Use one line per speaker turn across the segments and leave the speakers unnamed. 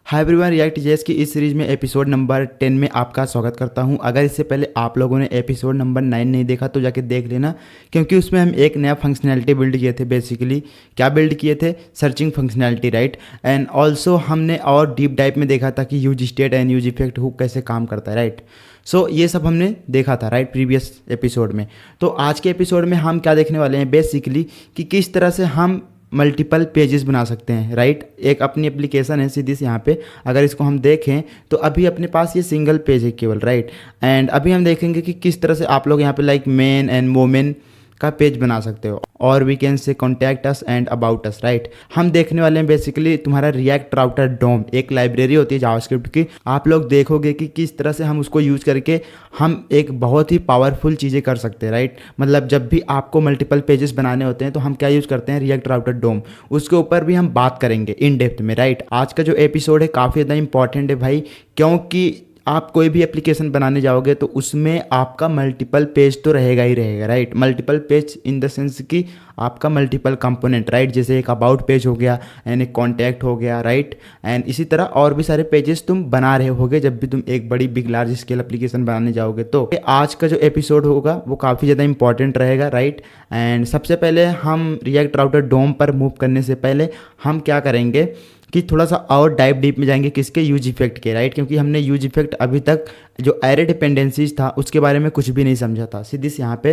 Hi everyone, react JS की इस series में एपिसोड नंबर 10 में आपका स्वागत करता हूं। अगर इससे पहले आप लोगों ने एपिसोड नंबर 9 नहीं देखा तो जाके देख लेना, क्योंकि उसमें हम एक नया फंक्शनैलिटी बिल्ड किए थे। बेसिकली क्या बिल्ड किए थे? Searching functionality, right. And also हमने और डीप डाइव में देखा था कि use state and use effect hook कैसे काम करता है, राइट। सो ये सब हमने देखा था, राइट, प्रीवियस एपिसोड में। तो आज के एपिसोड में हम क्या देखने वाले हैं बेसिकली कि किस तरह से हम मल्टीपल पेजेस बना सकते हैं, राइट। एक अपनी एप्लीकेशन है सीधी से यहाँ पे, अगर इसको हम देखें तो अभी अपने पास ये सिंगल पेज है केवल, राइट। एंड अभी हम देखेंगे कि किस तरह से आप लोग यहाँ पे लाइक मेन एंड वोमेन का पेज बना सकते हो, और we can say contact us and about us, right. हम देखने वाले हैं बेसिकली तुम्हारा रिएक्ट राउटर डोम, एक लाइब्रेरी होती है जावास्क्रिप्ट की। आप लोग देखोगे कि किस तरह से हम उसको यूज करके हम एक बहुत ही पावरफुल चीज़ें कर सकते हैं, राइट। मतलब जब भी आपको मल्टीपल पेजेस बनाने होते हैं तो हम क्या यूज़ करते हैं? रिएक्ट राउटर डोम। उसके ऊपर भी हम बात करेंगे इन डेप्थ में, राइट। आज का जो एपिसोड है काफ़ी ज़्यादा इंपॉर्टेंट है भाई, क्योंकि आप कोई भी एप्लीकेशन बनाने जाओगे तो उसमें आपका मल्टीपल पेज तो रहेगा ही रहेगा, right. Multiple page in the sense कि आपका मल्टीपल कंपोनेंट, राइट। जैसे एक अबाउट पेज हो गया एंड एक कॉन्टैक्ट हो गया, राइट। एंड इसी तरह और भी सारे पेजेस तुम बना रहे होगे जब भी तुम एक बड़ी बिग लार्ज स्केल एप्लीकेशन बनाने जाओगे। तो आज का जो एपिसोड होगा वो काफ़ी ज़्यादा इंपॉर्टेंट रहेगा, राइट। एंड सबसे पहले हम रिएक्ट राउटर डोम पर मूव करने से पहले हम क्या करेंगे कि थोड़ा सा और डाइव डीप में जाएंगे किसके? यूज इफेक्ट के, राइट। क्योंकि हमने यूज इफेक्ट अभी तक जो एरे डिपेंडेंसीज था उसके बारे में कुछ भी नहीं समझा था। सीधी से यहाँ पे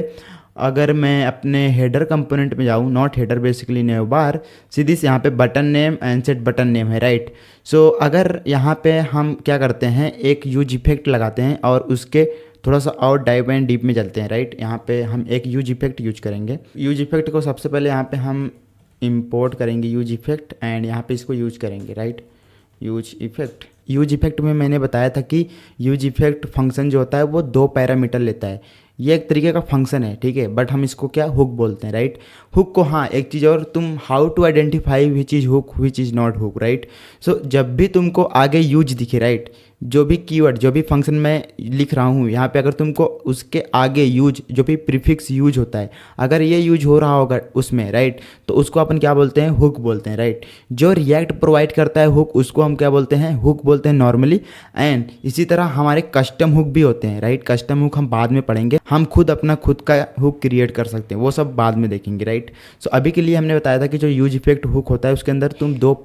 अगर मैं अपने हेडर कंपोनेंट में जाऊँ, नॉट हेडर बेसिकली नेव बार, सीधी से यहाँ पे button name and set button name है, राइट। सो अगर यहाँ पे हम क्या करते हैं, एक यूज इफेक्ट लगाते हैं और उसके थोड़ा सा और डाइव एंड डीप में चलते हैं, राइट। यहाँ पे हम एक यूज इफेक्ट यूज करेंगे। यूज इफेक्ट को सबसे पहले यहाँ पे हम इंपोर्ट करेंगे यूज इफेक्ट एंड यहाँ पे इसको यूज करेंगे, राइट। यूज इफेक्ट में मैंने बताया था कि यूज इफेक्ट फंक्शन जो होता है वो 2 पैरामीटर लेता है। ये एक तरीके का फंक्शन है, ठीक है, बट हम इसको क्या हुक बोलते हैं, राइट। हुक को, हाँ, एक चीज़ और, तुम how to identify which is hook which is not hook, right. So जब भी तुमको आगे यूज दिखे, राइट, जो भी कीवर्ड, जो भी फंक्शन मैं लिख रहा हूँ यहाँ पे, अगर तुमको उसके आगे यूज, जो भी प्रीफिक्स यूज होता है, अगर ये यूज हो रहा होगा उसमें, राइट, तो उसको अपन क्या बोलते हैं? हुक बोलते हैं, राइट। जो रिएक्ट प्रोवाइड करता है हुक, उसको हम क्या बोलते हैं? हुक बोलते हैं नॉर्मली। एंड इसी तरह हमारे कस्टम हुक भी होते हैं, राइट। कस्टम हुक हम बाद में पढ़ेंगे, हम खुद अपना खुद का हुक क्रिएट कर सकते हैं, वो सब बाद में देखेंगे, राइट। सो अभी के लिए हमने बताया था कि जो यूज इफेक्ट हुक होता है उसके अंदर तुम 2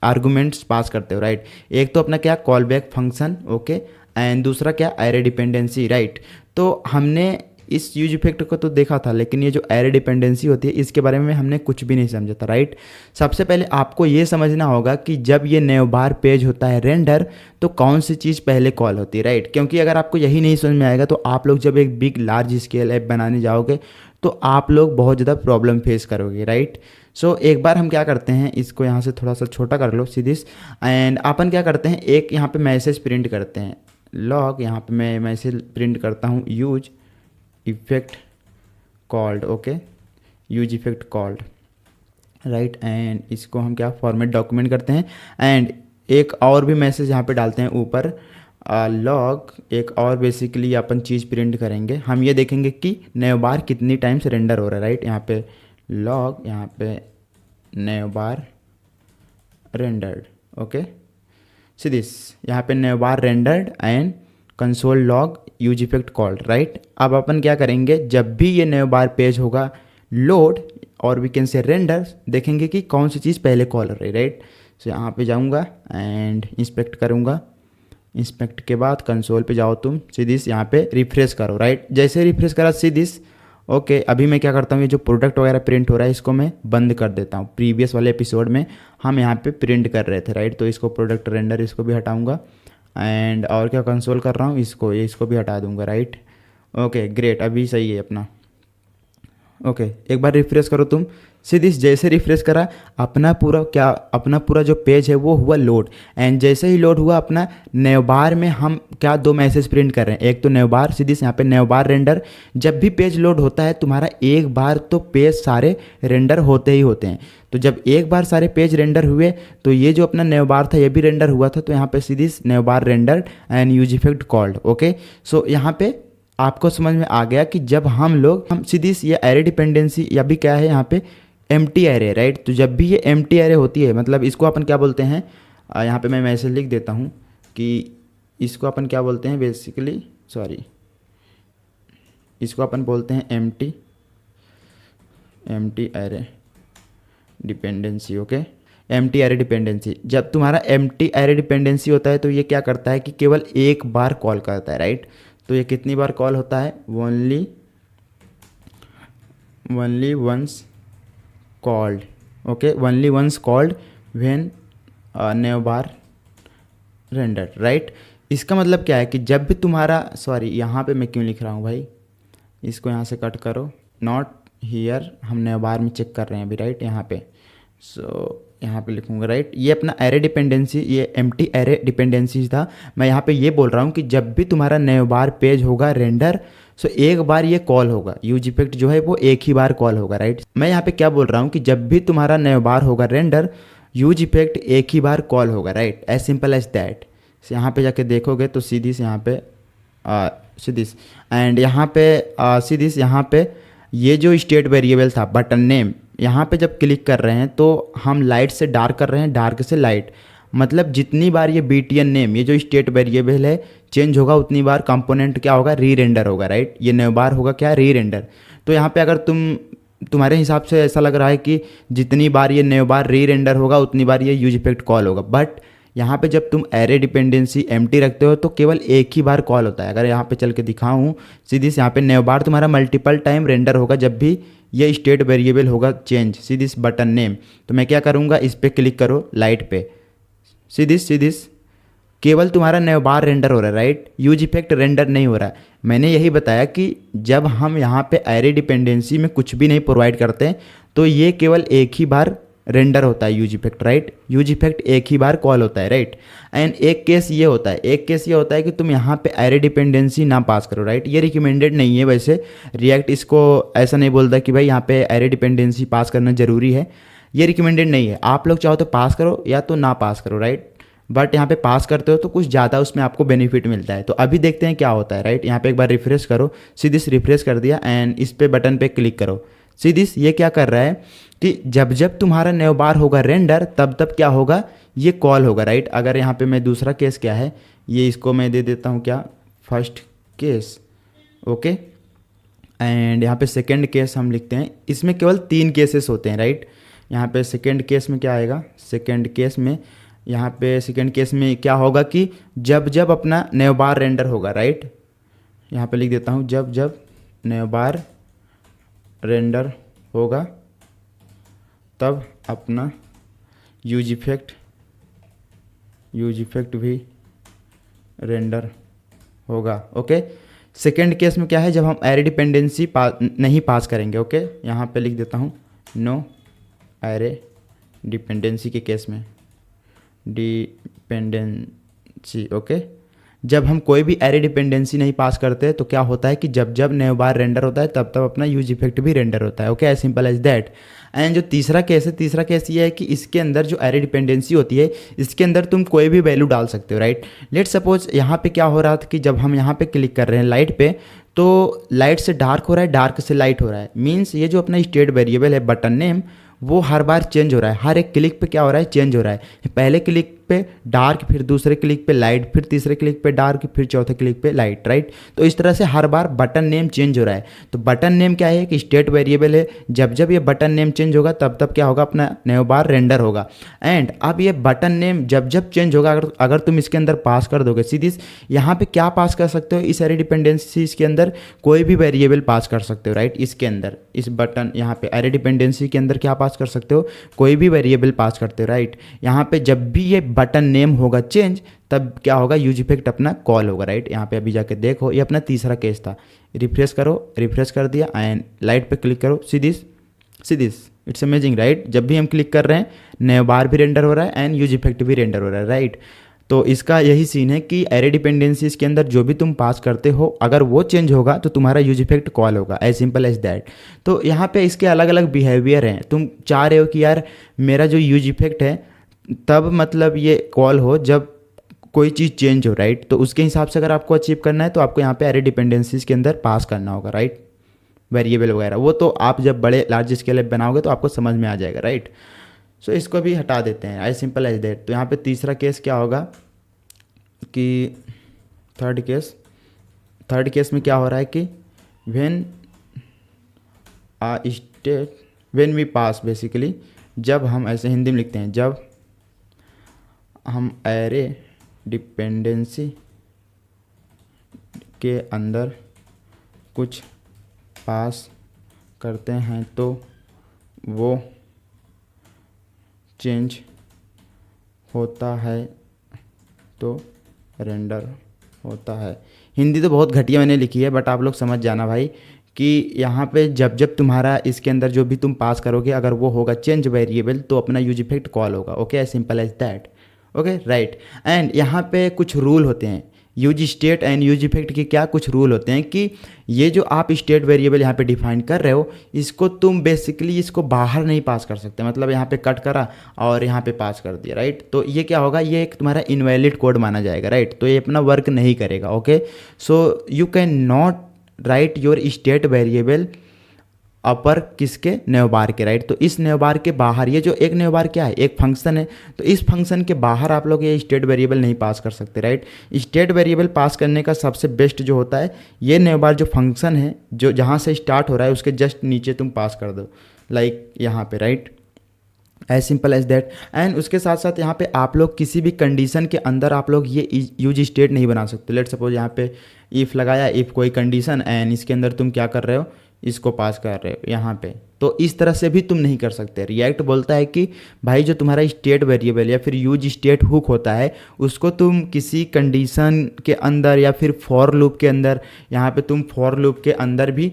आर्गूमेंट्स पास करते हो, राइट। एक तो अपना क्या? Call back function, okay, and दूसरा क्या? Array dependency, right. तो हमने इस यूज इफेक्ट को तो देखा था, लेकिन ये जो एरे डिपेंडेंसी होती है इसके बारे में हमने कुछ भी नहीं समझा था, राइट। सबसे पहले आपको ये समझना होगा कि जब ये नैव बार पेज होता है रेंडर, तो कौन सी चीज़ पहले कॉल होती है, राइट। क्योंकि अगर आपको यही नहीं समझ में आएगा तो आप लोग जब एक बिग लार्ज स्केल ऐप बनाने जाओगे तो आप लोग बहुत ज़्यादा प्रॉब्लम फेस करोगे, राइट। सो एक बार हम क्या करते हैं, इसको यहाँ से थोड़ा सा छोटा कर लो सीधी, एंड अपन क्या करते हैं, एक यहाँ पे मैसेज प्रिंट करते हैं, लॉग। यहाँ पे मैं मैसेज प्रिंट करता हूँ use effect called, okay, use effect called, right. And इसको हम क्या फॉर्मेट डॉक्यूमेंट करते हैं, एंड एक और भी मैसेज यहाँ पे डालते हैं ऊपर, लॉग। एक और बेसिकली अपन चीज़ प्रिंट करेंगे, हम ये देखेंगे कि नैव बार कितनी टाइम्स रेंडर हो रहा है, राइट। यहाँ पे लॉग, यहाँ पे nav bar rendered, okay, see this, यहाँ पे nav bar rendered and console log use effect called, right. अब अपन क्या करेंगे, जब भी ये नैव बार पेज होगा लोड और वी कैन से रेंडर, देखेंगे कि कौन सी चीज़ पहले कॉल हो रही है, राइट। सो यहाँ पे जाऊँगा एंड इंस्पेक्ट करूँगा। इंस्पेक्ट के बाद कंसोल पे जाओ तुम, सीधीस यहाँ पे रिफ्रेश करो, राइट। जैसे रिफ्रेश करा सीधीस, ओके। अभी मैं क्या करता हूँ, ये जो प्रोडक्ट वगैरह प्रिंट हो रहा है इसको मैं बंद कर देता हूँ। प्रीवियस वाले एपिसोड में हम यहाँ पे प्रिंट कर रहे थे, राइट। तो इसको प्रोडक्ट रेंडर, इसको भी हटाऊँगा, एंड और क्या कंसोल कर रहा हूँ, इसको भी हटा दूँगा, राइट। ओके ग्रेट, अभी सही है अपना, ओके। एक बार रिफ्रेश करो तुम, सीधी जैसे रिफ्रेश करा अपना पूरा जो पेज है वो हुआ लोड। एंड जैसे ही लोड हुआ अपना नैव बार में हम क्या 2 मैसेज प्रिंट कर रहे हैं, एक तो नैव बार, सीधी यहाँ पे नैव बार रेंडर। जब भी पेज लोड होता है तुम्हारा एक बार तो पेज सारे रेंडर होते ही होते हैं। तो जब एक बार सारे पेज रेंडर हुए तो ये जो अपना नैव बार था ये भी रेंडर हुआ था, तो यहाँ पे सीधी nav bar render and use effect called, okay. So यहाँ पे आपको समझ में आ गया कि जब हम सीधी ये एरे डिपेंडेंसी या भी क्या है यहाँ पे एम्प्टी एरे, राइट। तो जब भी ये एम्प्टी एरे होती है, मतलब इसको अपन क्या बोलते हैं, यहाँ पे मैं मैसेज लिख देता हूँ कि इसको अपन क्या बोलते हैं बेसिकली, सॉरी, इसको अपन बोलते हैं empty array dependency. Okay, empty array dependency. जब तुम्हारा एम्प्टी एरे डिपेंडेंसी होता है तो ये क्या करता है कि केवल एक बार कॉल करता है, राइट। तो ये कितनी बार कॉल होता है, only once called. Okay, only once called when new बार रेंडर, राइट। इसका मतलब क्या है कि जब भी तुम्हारा, सॉरी यहाँ पे मैं क्यों लिख रहा हूँ भाई, इसको यहाँ से कट करो, नॉट हियर, हम नए बार में चेक कर रहे हैं अभी, राइट। यहाँ पे यहाँ पे लिखूंगा, राइट। ये अपना एरे डिपेंडेंसी, ये एम्प्टी एरे डिपेंडेंसी था। मैं यहाँ पे ये बोल रहा हूँ कि जब भी तुम्हारा नए बार पेज होगा रेंडर, सो एक बार ये कॉल होगा, यूज इफेक्ट जो है वो एक ही बार कॉल होगा, राइट। मैं यहाँ पे क्या बोल रहा हूँ कि जब भी तुम्हारा नए बार होगा रेंडर, यूज इफेक्ट एक ही बार कॉल होगा, right. As simple as that. यहाँ पे जाके देखोगे तो सीधी से यहाँ पे सीधीस एंड यहाँ पे सीधीस, यहाँ पे ये जो स्टेट वेरिएबल था बटन नेम, यहाँ पे जब क्लिक कर रहे हैं तो हम लाइट से डार्क कर रहे हैं, डार्क से लाइट। मतलब जितनी बार ये btn नेम, ये जो स्टेट वेरिएबल है, चेंज होगा उतनी बार कंपोनेंट क्या होगा, री रेंडर होगा, राइट। ये नए बार होगा क्या, री रेंडर। तो यहाँ पे अगर तुम्हारे हिसाब से ऐसा लग रहा है कि जितनी बार ये नए बार री रेंडर होगा उतनी बार ये यूज इफेक्ट कॉल होगा, बट यहाँ पे जब तुम एरे डिपेंडेंसी एम्प्टी रखते हो तो केवल एक ही बार कॉल होता है। अगर यहाँ पे चल के दिखाऊँ सीधी से, यहाँ पे नए बार तुम्हारा मल्टीपल टाइम रेंडर होगा जब भी ये स्टेट वेरिएबल होगा चेंज। सीधी इस बटन नेम, तो मैं क्या करूँगा, इस पर क्लिक करो लाइट पे, सीधी केवल तुम्हारा नए बार रेंडर हो रहा है, राइट। यूज इफेक्ट रेंडर नहीं हो रहा है। मैंने यही बताया कि जब हम यहाँ पे एरे डिपेंडेंसी में कुछ भी नहीं प्रोवाइड करते तो ये केवल एक ही बार रेंडर होता है use effect, right. Use effect एक ही बार कॉल होता है, राइट। एंड एक केस ये होता है, कि तुम यहाँ पे एरे डिपेंडेंसी ना पास करो, राइट। ये रिकमेंडेड नहीं है वैसे, रिएक्ट इसको ऐसा नहीं बोलता कि भाई यहाँ पे एरे डिपेंडेंसी पास करना जरूरी है, ये रिकमेंडेड नहीं है। आप लोग चाहो तो पास करो या तो ना पास करो, राइट। बट यहाँ पे पास करते हो तो कुछ ज़्यादा उसमें आपको बेनिफिट मिलता है। तो अभी देखते हैं क्या होता है, राइट। यहाँ पे एक बार रिफ्रेश करो, सीधी रिफ्रेश कर दिया एंड इस पे बटन पे क्लिक करो। सीधी ये क्या कर रहा है कि जब जब तुम्हारा नए बार होगा रेंडर तब क्या होगा, ये कॉल होगा, राइट। अगर यहाँ पे मैं दूसरा केस क्या है, ये इसको मैं दे देता हूँ क्या, फर्स्ट केस। ओके, एंड यहाँ पे सेकंड केस हम लिखते हैं। इसमें केवल 3 केसेस होते हैं, राइट। यहाँ पे सेकंड केस में क्या आएगा, सेकंड केस में क्या होगा कि जब जब अपना नए बार रेंडर होगा, राइट। यहाँ पे लिख देता हूँ, जब जब नए बार रेंडर होगा तब अपना यूज इफेक्ट भी रेंडर होगा। ओके, सेकेंड केस में क्या है, जब हम एरे डिपेंडेंसी नहीं पास करेंगे। ओके, यहाँ पे लिख देता हूँ नो एरे डिपेंडेंसी के केस में, डिपेंडेंसी। ओके, जब हम कोई भी एरे डिपेंडेंसी नहीं पास करते तो क्या होता है कि जब जब नए बार रेंडर होता है तब अपना यूज इफेक्ट भी रेंडर होता है। Okay, as simple as that. And जो तीसरा केस ये है कि इसके अंदर जो एरे डिपेंडेंसी होती है, इसके अंदर तुम कोई भी वैल्यू डाल सकते हो, राइट। लेट सपोज यहाँ पे क्या हो रहा था कि जब हम यहाँ पे क्लिक कर रहे हैं लाइट पे, तो लाइट से डार्क हो रहा है, डार्क से लाइट हो रहा है। मीन्स ये जो अपना स्टेट वेरिएबल है बटन नेम, वो हर बार चेंज हो रहा है, हर एक क्लिक पे क्या हो रहा है, चेंज हो रहा है। पहले क्लिक पे डार्क, फिर दूसरे क्लिक पे लाइट, फिर तीसरे क्लिक पे डार्क, फिर चौथे क्लिक पे लाइट, राइट। तो इस तरह से हर बार बटन नेम चेंज हो रहा है। तो बटन नेम क्या है कि स्टेट वेरिएबल है, जब जब ये बटन नेम चेंज होगा तब क्या होगा, अपना नया बार रेंडर होगा। एंड अब ये बटन नेम जब जब चेंज होगा, अगर तुम इसके अंदर पास कर दोगे सीधी, यहाँ पे क्या पास कर सकते हो, इस एरे डिपेंडेंसी के अंदर कोई भी वेरिएबल पास कर सकते हो, राइट। इसके अंदर इस बटन यहाँ पे एरे डिपेंडेंसी के अंदर क्या पास कर सकते हो, कोई भी वेरिएबल पास करते हो, राइट। यहाँ पे जब भी ये बटन नेम होगा चेंज तब क्या होगा, यूज इफेक्ट अपना कॉल होगा, राइट। यहाँ पे अभी जाके देखो, ये अपना तीसरा केस था। रिफ्रेश करो, रिफ्रेश कर दिया एंड लाइट पे क्लिक करो, सीधी इट्स अमेजिंग, राइट। जब भी हम क्लिक कर रहे हैं नया बार भी रेंडर हो रहा है एंड यूज इफेक्ट भी रेंडर हो रहा है, राइट। तो इसका यही सीन है कि एरे डिपेंडेंसीज के अंदर जो भी तुम पास करते हो, अगर वो चेंज होगा तो तुम्हारा यूज इफेक्ट कॉल होगा, एज सिंपल एज दैट। तो यहाँ पे इसके अलग अलग बिहेवियर हैं। तुम चाह रहे हो कि यार मेरा जो यूज इफेक्ट है तब मतलब ये कॉल हो जब कोई चीज़ चेंज हो, राइट। तो उसके हिसाब से अगर आपको अचीव करना है तो आपको यहाँ पे एरे डिपेंडेंसीज के अंदर पास करना होगा, राइट, वेरिएबल वगैरह। वो तो आप जब बड़े लार्ज स्केल बनाओगे तो आपको समझ में आ जाएगा, राइट। सो इसको भी हटा देते हैं, एज सिंपल एज दैट। तो यहाँ पे तीसरा केस क्या होगा कि थर्ड केस में क्या हो रहा है कि when state when we pass, basically जब हम ऐसे हिंदी में लिखते हैं, जब हम एरे डिपेंडेंसी के अंदर कुछ पास करते हैं तो वो चेंज होता है, तो रेंडर होता है। हिंदी तो बहुत घटिया मैंने लिखी है, बट आप लोग समझ जाना भाई कि यहाँ पे जब जब तुम्हारा इसके अंदर जो भी तुम पास करोगे अगर वो होगा चेंज वेरिएबल तो अपना यूज इफेक्ट कॉल होगा। Okay, as simple as that. Okay right. And यहाँ पे कुछ रूल होते हैं, use state and use effect के क्या कुछ रूल होते हैं कि ये जो आप स्टेट वेरिएबल यहाँ पे डिफाइन कर रहे हो इसको तुम बेसिकली इसको बाहर नहीं पास कर सकते। मतलब यहाँ पे कट करा और यहाँ पे पास कर दिया, राइट। तो ये क्या होगा, ये एक तुम्हारा इनवैलिड कोड माना जाएगा, राइट। तो ये अपना वर्क नहीं करेगा। Okay, so you can not write your state variable upper किसके, नेवबार के, राइट। तो इस नेवबार के बाहर, ये जो एक नेवबार क्या है, एक फंक्शन है, तो इस फंक्शन के बाहर आप लोग ये स्टेट वेरिएबल नहीं पास कर सकते, राइट। स्टेट वेरिएबल पास करने का सबसे बेस्ट जो होता है, ये नेवबार जो फंक्शन है जो जहाँ से स्टार्ट हो रहा है उसके जस्ट नीचे तुम पास कर दो, लाइक यहाँ पे, right. As simple as that. And उसके साथ साथ यहाँ पे आप लोग किसी भी कंडीशन के अंदर आप लोग ये यूज स्टेट नहीं बना सकते। लेट सपोज यहाँ पे इफ़ लगाया, इफ़ कोई कंडीशन एंड इसके अंदर तुम क्या कर रहे हो, इसको पास कर रहे हो यहाँ पे, तो इस तरह से भी तुम नहीं कर सकते। रिएक्ट बोलता है कि भाई जो तुम्हारा स्टेट वेरिएबल या फिर यूज स्टेट हुक होता है उसको तुम किसी कंडीशन के अंदर या फिर फॉर लूप के अंदर, यहाँ पे तुम फॉर लूप के अंदर भी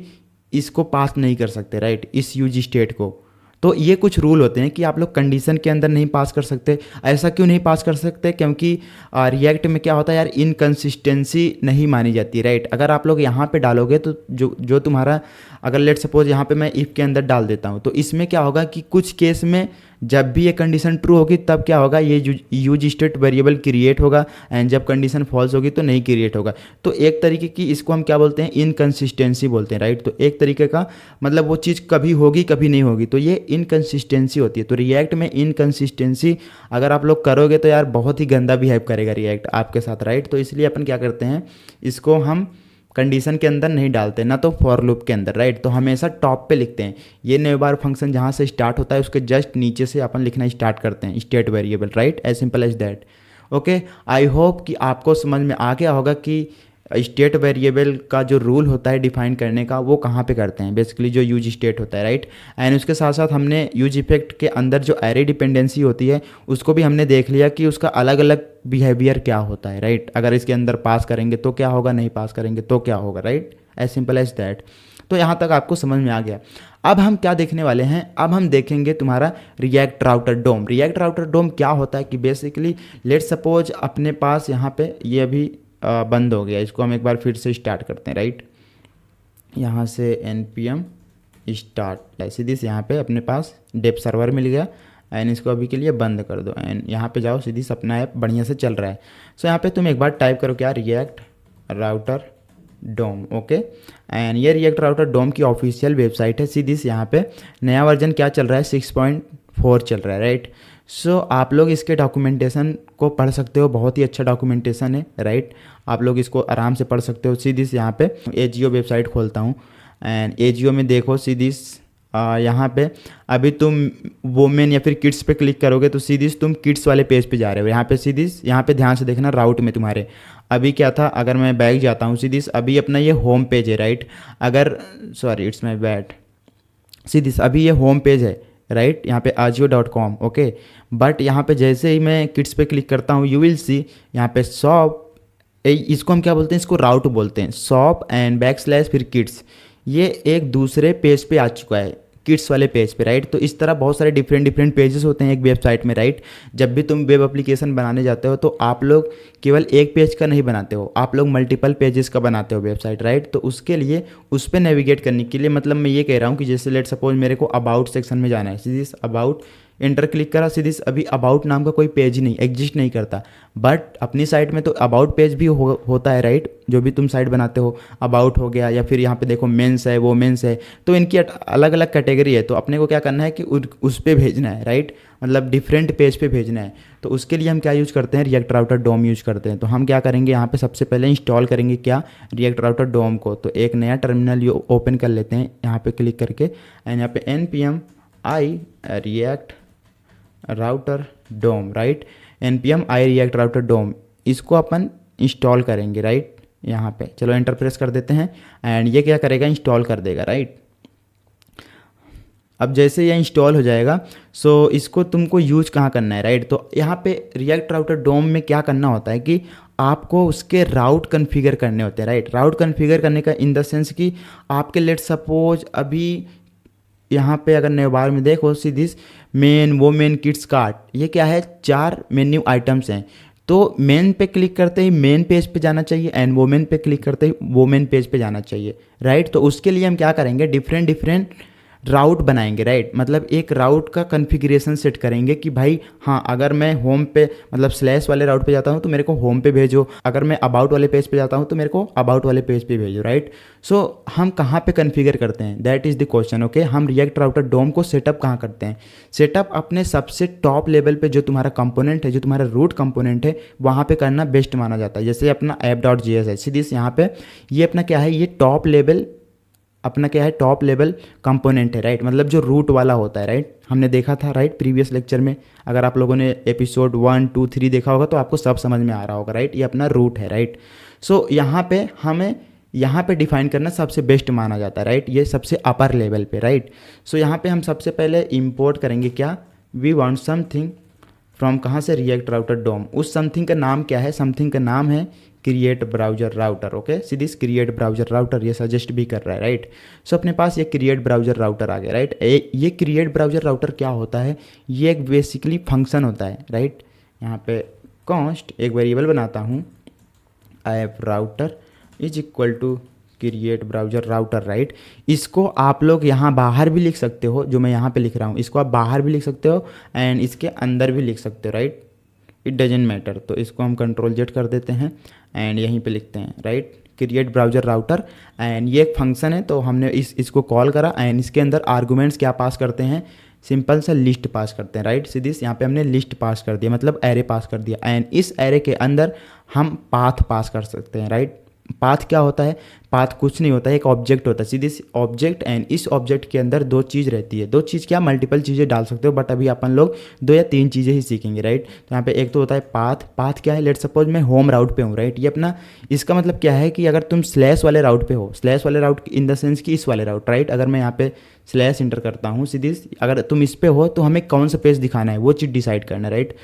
इसको पास नहीं कर सकते, राइट, इस यूज स्टेट को। तो ये कुछ रूल होते हैं कि आप लोग कंडीशन के अंदर नहीं पास कर सकते। ऐसा क्यों नहीं पास कर सकते, क्योंकि रिएक्ट में क्या होता है यार, इनकन्सिस्टेंसी नहीं मानी जाती, राइट। अगर आप लोग यहाँ पे डालोगे तो जो तुम्हारा, अगर लेट सपोज यहाँ पे मैं इफ़ के अंदर डाल देता हूँ तो इसमें क्या होगा कि कुछ केस में जब भी ये कंडीशन ट्रू होगी तब क्या होगा, ये यूज स्टेट वेरिएबल क्रिएट होगा एंड जब कंडीशन फॉल्स होगी तो नहीं क्रिएट होगा। तो एक तरीके की इसको हम क्या बोलते हैं, इनकन्सिस्टेंसी बोलते हैं, राइट। तो एक तरीके का मतलब वो चीज़ कभी होगी कभी नहीं होगी, तो ये इनकन्सिस्टेंसी होती है। तो रिएक्ट में इनकन्सिस्टेंसी अगर आप लोग करोगे तो यार बहुत ही गंदा बिहेव करेगा रिएक्ट आपके साथ, राइट। तो इसलिए अपन क्या करते हैं, इसको हम कंडीशन के अंदर नहीं डालते, ना तो फॉर लूप के अंदर, राइट। तो हमेशा टॉप पे लिखते हैं। ये नेवबार फंक्शन जहाँ से स्टार्ट होता है उसके जस्ट नीचे से अपन लिखना स्टार्ट करते हैं state variable, right, as simple as that. Okay, I hope कि आपको समझ में आ गया होगा कि स्टेट वेरिएबल का जो रूल होता है डिफाइन करने का वो कहाँ पे करते हैं, बेसिकली जो यूज स्टेट होता है, राइट। एंड उसके साथ साथ हमने यूज इफेक्ट के अंदर जो एरे डिपेंडेंसी होती है उसको भी हमने देख लिया कि उसका अलग अलग बिहेवियर क्या होता है, राइट। अगर इसके अंदर पास करेंगे तो क्या होगा, नहीं पास करेंगे तो क्या होगा, right, as simple as that. तो यहाँ तक आपको समझ में आ गया। अब हम क्या देखने वाले हैं, अब हम देखेंगे तुम्हारा रिएक्ट राउटर डोम। रिएक्ट राउटर डोम क्या होता है कि बेसिकली लेट सपोज अपने पास यहाँ पे ये अभी बंद हो गया, इसको हम एक बार फिर से स्टार्ट करते हैं, राइट। यहाँ से npm स्टार्ट ऐसे दिस, यहाँ पे अपने पास डेप सर्वर मिल गया एंड इसको अभी के लिए बंद कर दो एंड यहाँ पे जाओ, सीधी अपना ऐप बढ़िया से चल रहा है। सो यहाँ पे तुम एक बार टाइप करो क्या, React router DOM. Okay, and ये रिएक्ट राउटर डोम की ऑफिशियल वेबसाइट है। सीधी यहाँ पे नया वर्जन क्या चल रहा है, 6.4 चल रहा है, राइट। सो आप लोग इसके डॉक्यूमेंटेशन को पढ़ सकते हो, बहुत ही अच्छा डॉक्यूमेंटेशन है, राइट। आप लोग इसको आराम से पढ़ सकते हो। सीधी यहाँ पे एजीओ वेबसाइट खोलता हूँ एंड एजीओ में देखो सीधी यहाँ पे अभी तुम वोमेन या फिर किड्स पे क्लिक करोगे तो सीधी तुम किड्स वाले पेज पे जा रहे हो। यहाँ पे सीधी यहाँ पे ध्यान से देखना, राउट में तुम्हारे अभी क्या था, अगर मैं बैक जाता हूँ सीधी अभी अपना ये होम पेज है, राइट। अगर सॉरी इट्स माई बैड, सीधी अभी ये होम पेज है, राइट, यहाँ पे ajio.com। ओके, बट यहाँ पे जैसे ही मैं किड्स पे क्लिक करता हूँ यू विल सी यहाँ पे शॉप, इसको हम क्या बोलते हैं, इसको राउट बोलते हैं, शॉप एंड बैकस्लैश फिर किड्स, ये एक दूसरे पेज पे आ चुका है, किड्स वाले पेज पे, राइट। तो इस तरह बहुत सारे डिफरेंट पेजेस होते हैं एक वेबसाइट में, राइट। जब भी तुम वेब एप्लीकेशन बनाने जाते हो तो आप लोग केवल एक पेज का नहीं बनाते हो, आप लोग मल्टीपल पेजेस का बनाते हो वेबसाइट, राइट। तो उसके लिए उस पर नेविगेट करने के लिए, मतलब मैं ये कह रहा हूँ कि जैसे लेट सपोज मेरे को अबाउट सेक्शन में जाना है, सीधी अबाउट एंटर क्लिक करा, सीधे अभी अबाउट नाम का कोई पेज ही नहीं एग्जिस्ट नहीं करता। बट अपनी साइट में तो अबाउट पेज भी होता है राइट, जो भी तुम साइट बनाते हो अबाउट हो गया, या फिर यहाँ पे देखो मेंस है, वोमेंस है, तो इनकी अलग अलग कैटेगरी है। तो अपने को क्या करना है कि उस पर भेजना है राइट, मतलब डिफरेंट पेज पे भेजना है। तो उसके लिए हम क्या यूज़ करते हैं, रिएक्ट राउटर डोम यूज़ करते हैं। तो हम क्या करेंगे, यहाँ पे सबसे पहले इंस्टॉल करेंगे क्या, रिएक्ट राउटर डोम को। तो एक नया टर्मिनल ओपन कर लेते हैं यहाँ पे क्लिक करके, एंड यहाँ पे npm i React router DOM right, npm i React router DOM, इसको अपन इंस्टॉल करेंगे राइट। यहाँ पे चलो एंटर प्रेस कर देते हैं, एंड ये क्या करेगा, इंस्टॉल कर देगा राइट। अब जैसे ये इंस्टॉल हो जाएगा, सो इसको तुमको यूज कहाँ करना है राइट। तो यहाँ पे रिएक्ट राउटर डोम में क्या करना होता है कि आपको उसके राउट कन्फिगर करने होते हैं राइट। राउट कन्फिगर करने का इन द सेंस कि आपके लेट सपोज अभी यहाँ पे अगर नए बार में देखो सीधी मेन वोमेन किड्स कार्ट, ये क्या है, 4 मेन्यू आइटम्स हैं। तो मेन पे क्लिक करते ही मेन पेज पे जाना चाहिए, एंड वोमेन पे क्लिक करते ही वोमेन पेज पे जाना चाहिए राइट। तो उसके लिए हम क्या करेंगे, डिफरेंट डिफरेंट राउट बनाएंगे राइट, मतलब एक राउट का कॉन्फ़िगरेशन सेट करेंगे कि भाई हाँ, अगर मैं होम पे मतलब स्लैश वाले राउट पे जाता हूँ तो मेरे को होम पे भेजो, अगर मैं अबाउट वाले पेज पे जाता हूँ तो मेरे को अबाउट वाले पेज पे भेजो राइट। सो हम कहाँ पे कॉन्फ़िगर करते हैं, that is the question okay. हम रिएक्ट राउटर डोम को सेटअप कहाँ करते हैं, सेटअप अपने सबसे टॉप लेवल पे जो तुम्हारा कंपोनेंट है, जो तुम्हारा रूट कंपोनेंट है, वहाँ पे करना बेस्ट माना जाता है। जैसे अपना app.js है, सीधी यहाँ पे ये अपना क्या है, ये टॉप लेवल अपना क्या है, टॉप लेवल कंपोनेंट है राइट, मतलब जो रूट वाला होता है राइट। हमने देखा था राइट प्रीवियस लेक्चर में, अगर आप लोगों ने एपिसोड 1, 2, 3 देखा होगा तो आपको सब समझ में आ रहा होगा राइट। ये अपना रूट है राइट। सो यहाँ पे हमें यहाँ पे डिफाइन करना सबसे बेस्ट माना जाता है राइट, ये सबसे अपर लेवल पे राइट। सो यहाँ पे हम सबसे पहले इंपोर्ट करेंगे क्या, वी वांट समथिंग फ्रॉम कहाँ से, रिएक्ट राउटर डोम। उस समथिंग का नाम क्या है, समथिंग का नाम है क्रिएट ब्राउजर राउटर ओके। सीधी क्रिएट ब्राउजर राउटर ये सजेस्ट भी कर रहा है राइट। सो अपने पास ये क्रिएट ब्राउजर राउटर आ गया राइट। ये क्रिएट ब्राउजर राउटर क्या होता है, ये एक बेसिकली फंक्शन होता है राइट। यहाँ पे कॉन्स्ट एक वेरिएबल बनाता हूँ, app router is equal to create browser router right. इसको आप लोग यहाँ बाहर भी लिख सकते हो, जो मैं यहाँ पे लिख रहा हूँ इसको आप बाहर भी लिख सकते हो, एंड इसके अंदर भी लिख सकते हो राइट, इट डजेंट मैटर। तो इसको हम Ctrl+Z कर देते हैं, एंड यहीं पे लिखते हैं right create browser router. And ये एक फंक्शन है, तो हमने इसको कॉल करा, एंड इसके अंदर आर्गूमेंट्स क्या पास करते हैं, सिंपल सा लिस्ट पास करते हैं राइट। सीधी यहाँ पे हमने लिस्ट पास कर दिया, मतलब एरे पास कर दिया, एंड इस एरे के अंदर हम पाथ पास कर सकते हैं राइट। पाथ क्या होता है, पाथ कुछ नहीं होता है, एक ऑब्जेक्ट होता है, सीधे ऑब्जेक्ट, एंड इस ऑब्जेक्ट के अंदर 2 चीज़ रहती है। 2 चीज़ क्या, मल्टीपल चीज़ें डाल सकते हो, बट अभी अपन लोग 2 या 3 चीज़ें ही सीखेंगे राइट। तो यहाँ पे एक तो होता है पाथ। पाथ क्या है, लेट सपोज मैं होम राउट पे हूँ राइट। ये अपना इसका मतलब क्या है कि अगर तुम स्लैश वाले राउट पे हो, स्लैश वाले राउट इन द सेंस कि इस वाले राउट राइट, अगर मैं यहाँ पे स्लैश इंटर करता हूँ सीधी, अगर तुम इस पे हो तो हमें कौन सा पेज दिखाना है वो चीज़ डिसाइड करना है राइट।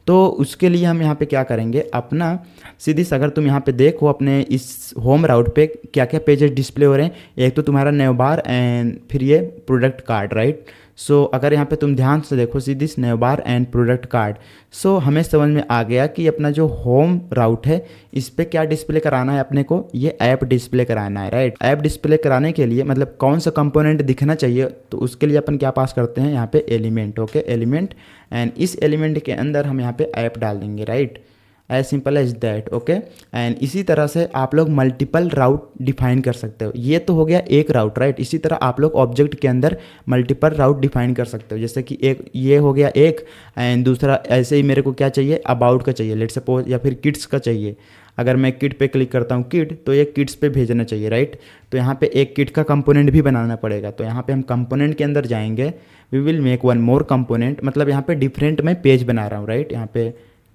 तो उसके लिए हम यहाँ पे क्या करेंगे, अपना सीधी अगर तुम यहाँ पे देखो अपने इस होम राउट पे क्या क्या पेजेस डिस्प्ले हो रहे हैं, एक तो तुम्हारा न्यू बार एंड फिर ये प्रोडक्ट कार्ड राइट। सो अगर यहाँ पे तुम ध्यान से देखो सीधी nav bar and product card, so हमें समझ में आ गया कि अपना जो होम राउट है इस पे क्या डिस्प्ले कराना है, अपने को ये ऐप डिस्प्ले कराना है राइट। ऐप डिस्प्ले कराने के लिए मतलब कौन सा कंपोनेंट दिखना चाहिए, तो उसके लिए अपन क्या पास करते हैं यहाँ पे एलिमेंट ओके, एलिमेंट, एंड इस एलिमेंट के अंदर हम यहाँ पे ऐप डाल देंगे right, as simple as that okay. And इसी तरह से आप लोग मल्टीपल राउट डिफाइन कर सकते हो। ये तो हो गया एक राउट राइट। इसी तरह आप लोग ऑब्जेक्ट के अंदर मल्टीपल राउट डिफाइन कर सकते हो, जैसे कि एक ये हो गया एक, एंड दूसरा ऐसे ही मेरे को क्या चाहिए, अबाउट का चाहिए लेट सपोज, या फिर किड्स का चाहिए। अगर मैं किड पे क्लिक करता हूँ किड, तो ये किड्स पे भेजना चाहिए राइट। तो यहाँ पे एक किड का कंपोनेंट भी बनाना पड़ेगा। तो यहाँ पे हम कंपोनेंट के अंदर जाएंगे, we will make one more component, मतलब यहाँ पे डिफरेंट मैं पेज बना रहा हूँ राइट। यहाँ पे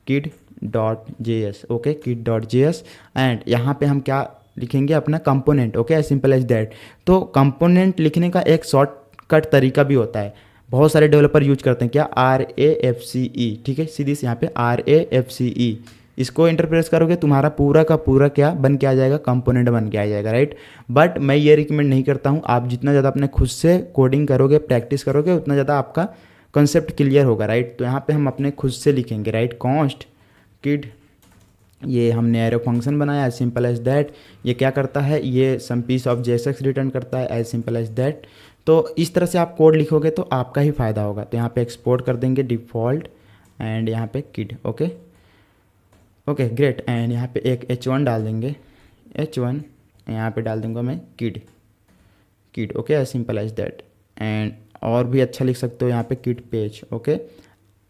kid.js ओके, kid.js, एंड यहाँ पे हम क्या लिखेंगे, अपना component okay, simple as that. तो कंपोनेंट लिखने का एक शॉर्टकट तरीका भी होता है, बहुत सारे डेवलपर यूज करते हैं क्या, RAFCE ठीक है। सीधी से यहाँ पे RAFCE, इसको इंटरप्रेस करोगे तुम्हारा पूरा का पूरा क्या बन के आ जाएगा, कंपोनेंट बन के आ जाएगा राइट। बट मैं ये रिकमेंड नहीं करता हूँ, आप जितना ज़्यादा अपने खुद से कोडिंग करोगे, प्रैक्टिस करोगे, उतना ज़्यादा आपका कॉन्सेप्ट क्लियर होगा राइट। तो यहाँ पे हम अपने खुद से लिखेंगे राइट, कॉन्स्ट किड, ये हमने एरो फंक्शन बनाया एज सिंपल एज दैट। ये क्या करता है, ये सम पीस ऑफ JSX रिटर्न करता है एज सिंपल एज दैट। तो इस तरह से आप कोड लिखोगे तो आपका ही फ़ायदा होगा। तो यहाँ पे एक्सपोर्ट कर देंगे डिफ़ॉल्ट एंड यहाँ पे kid. Okay okay great. And यहाँ पे एक h1 डाल देंगे, h1 यहाँ पे डाल दूंगा मैं kid kid. Okay as simple as that. And और भी अच्छा लिख सकते हो यहाँ पे kid page. Okay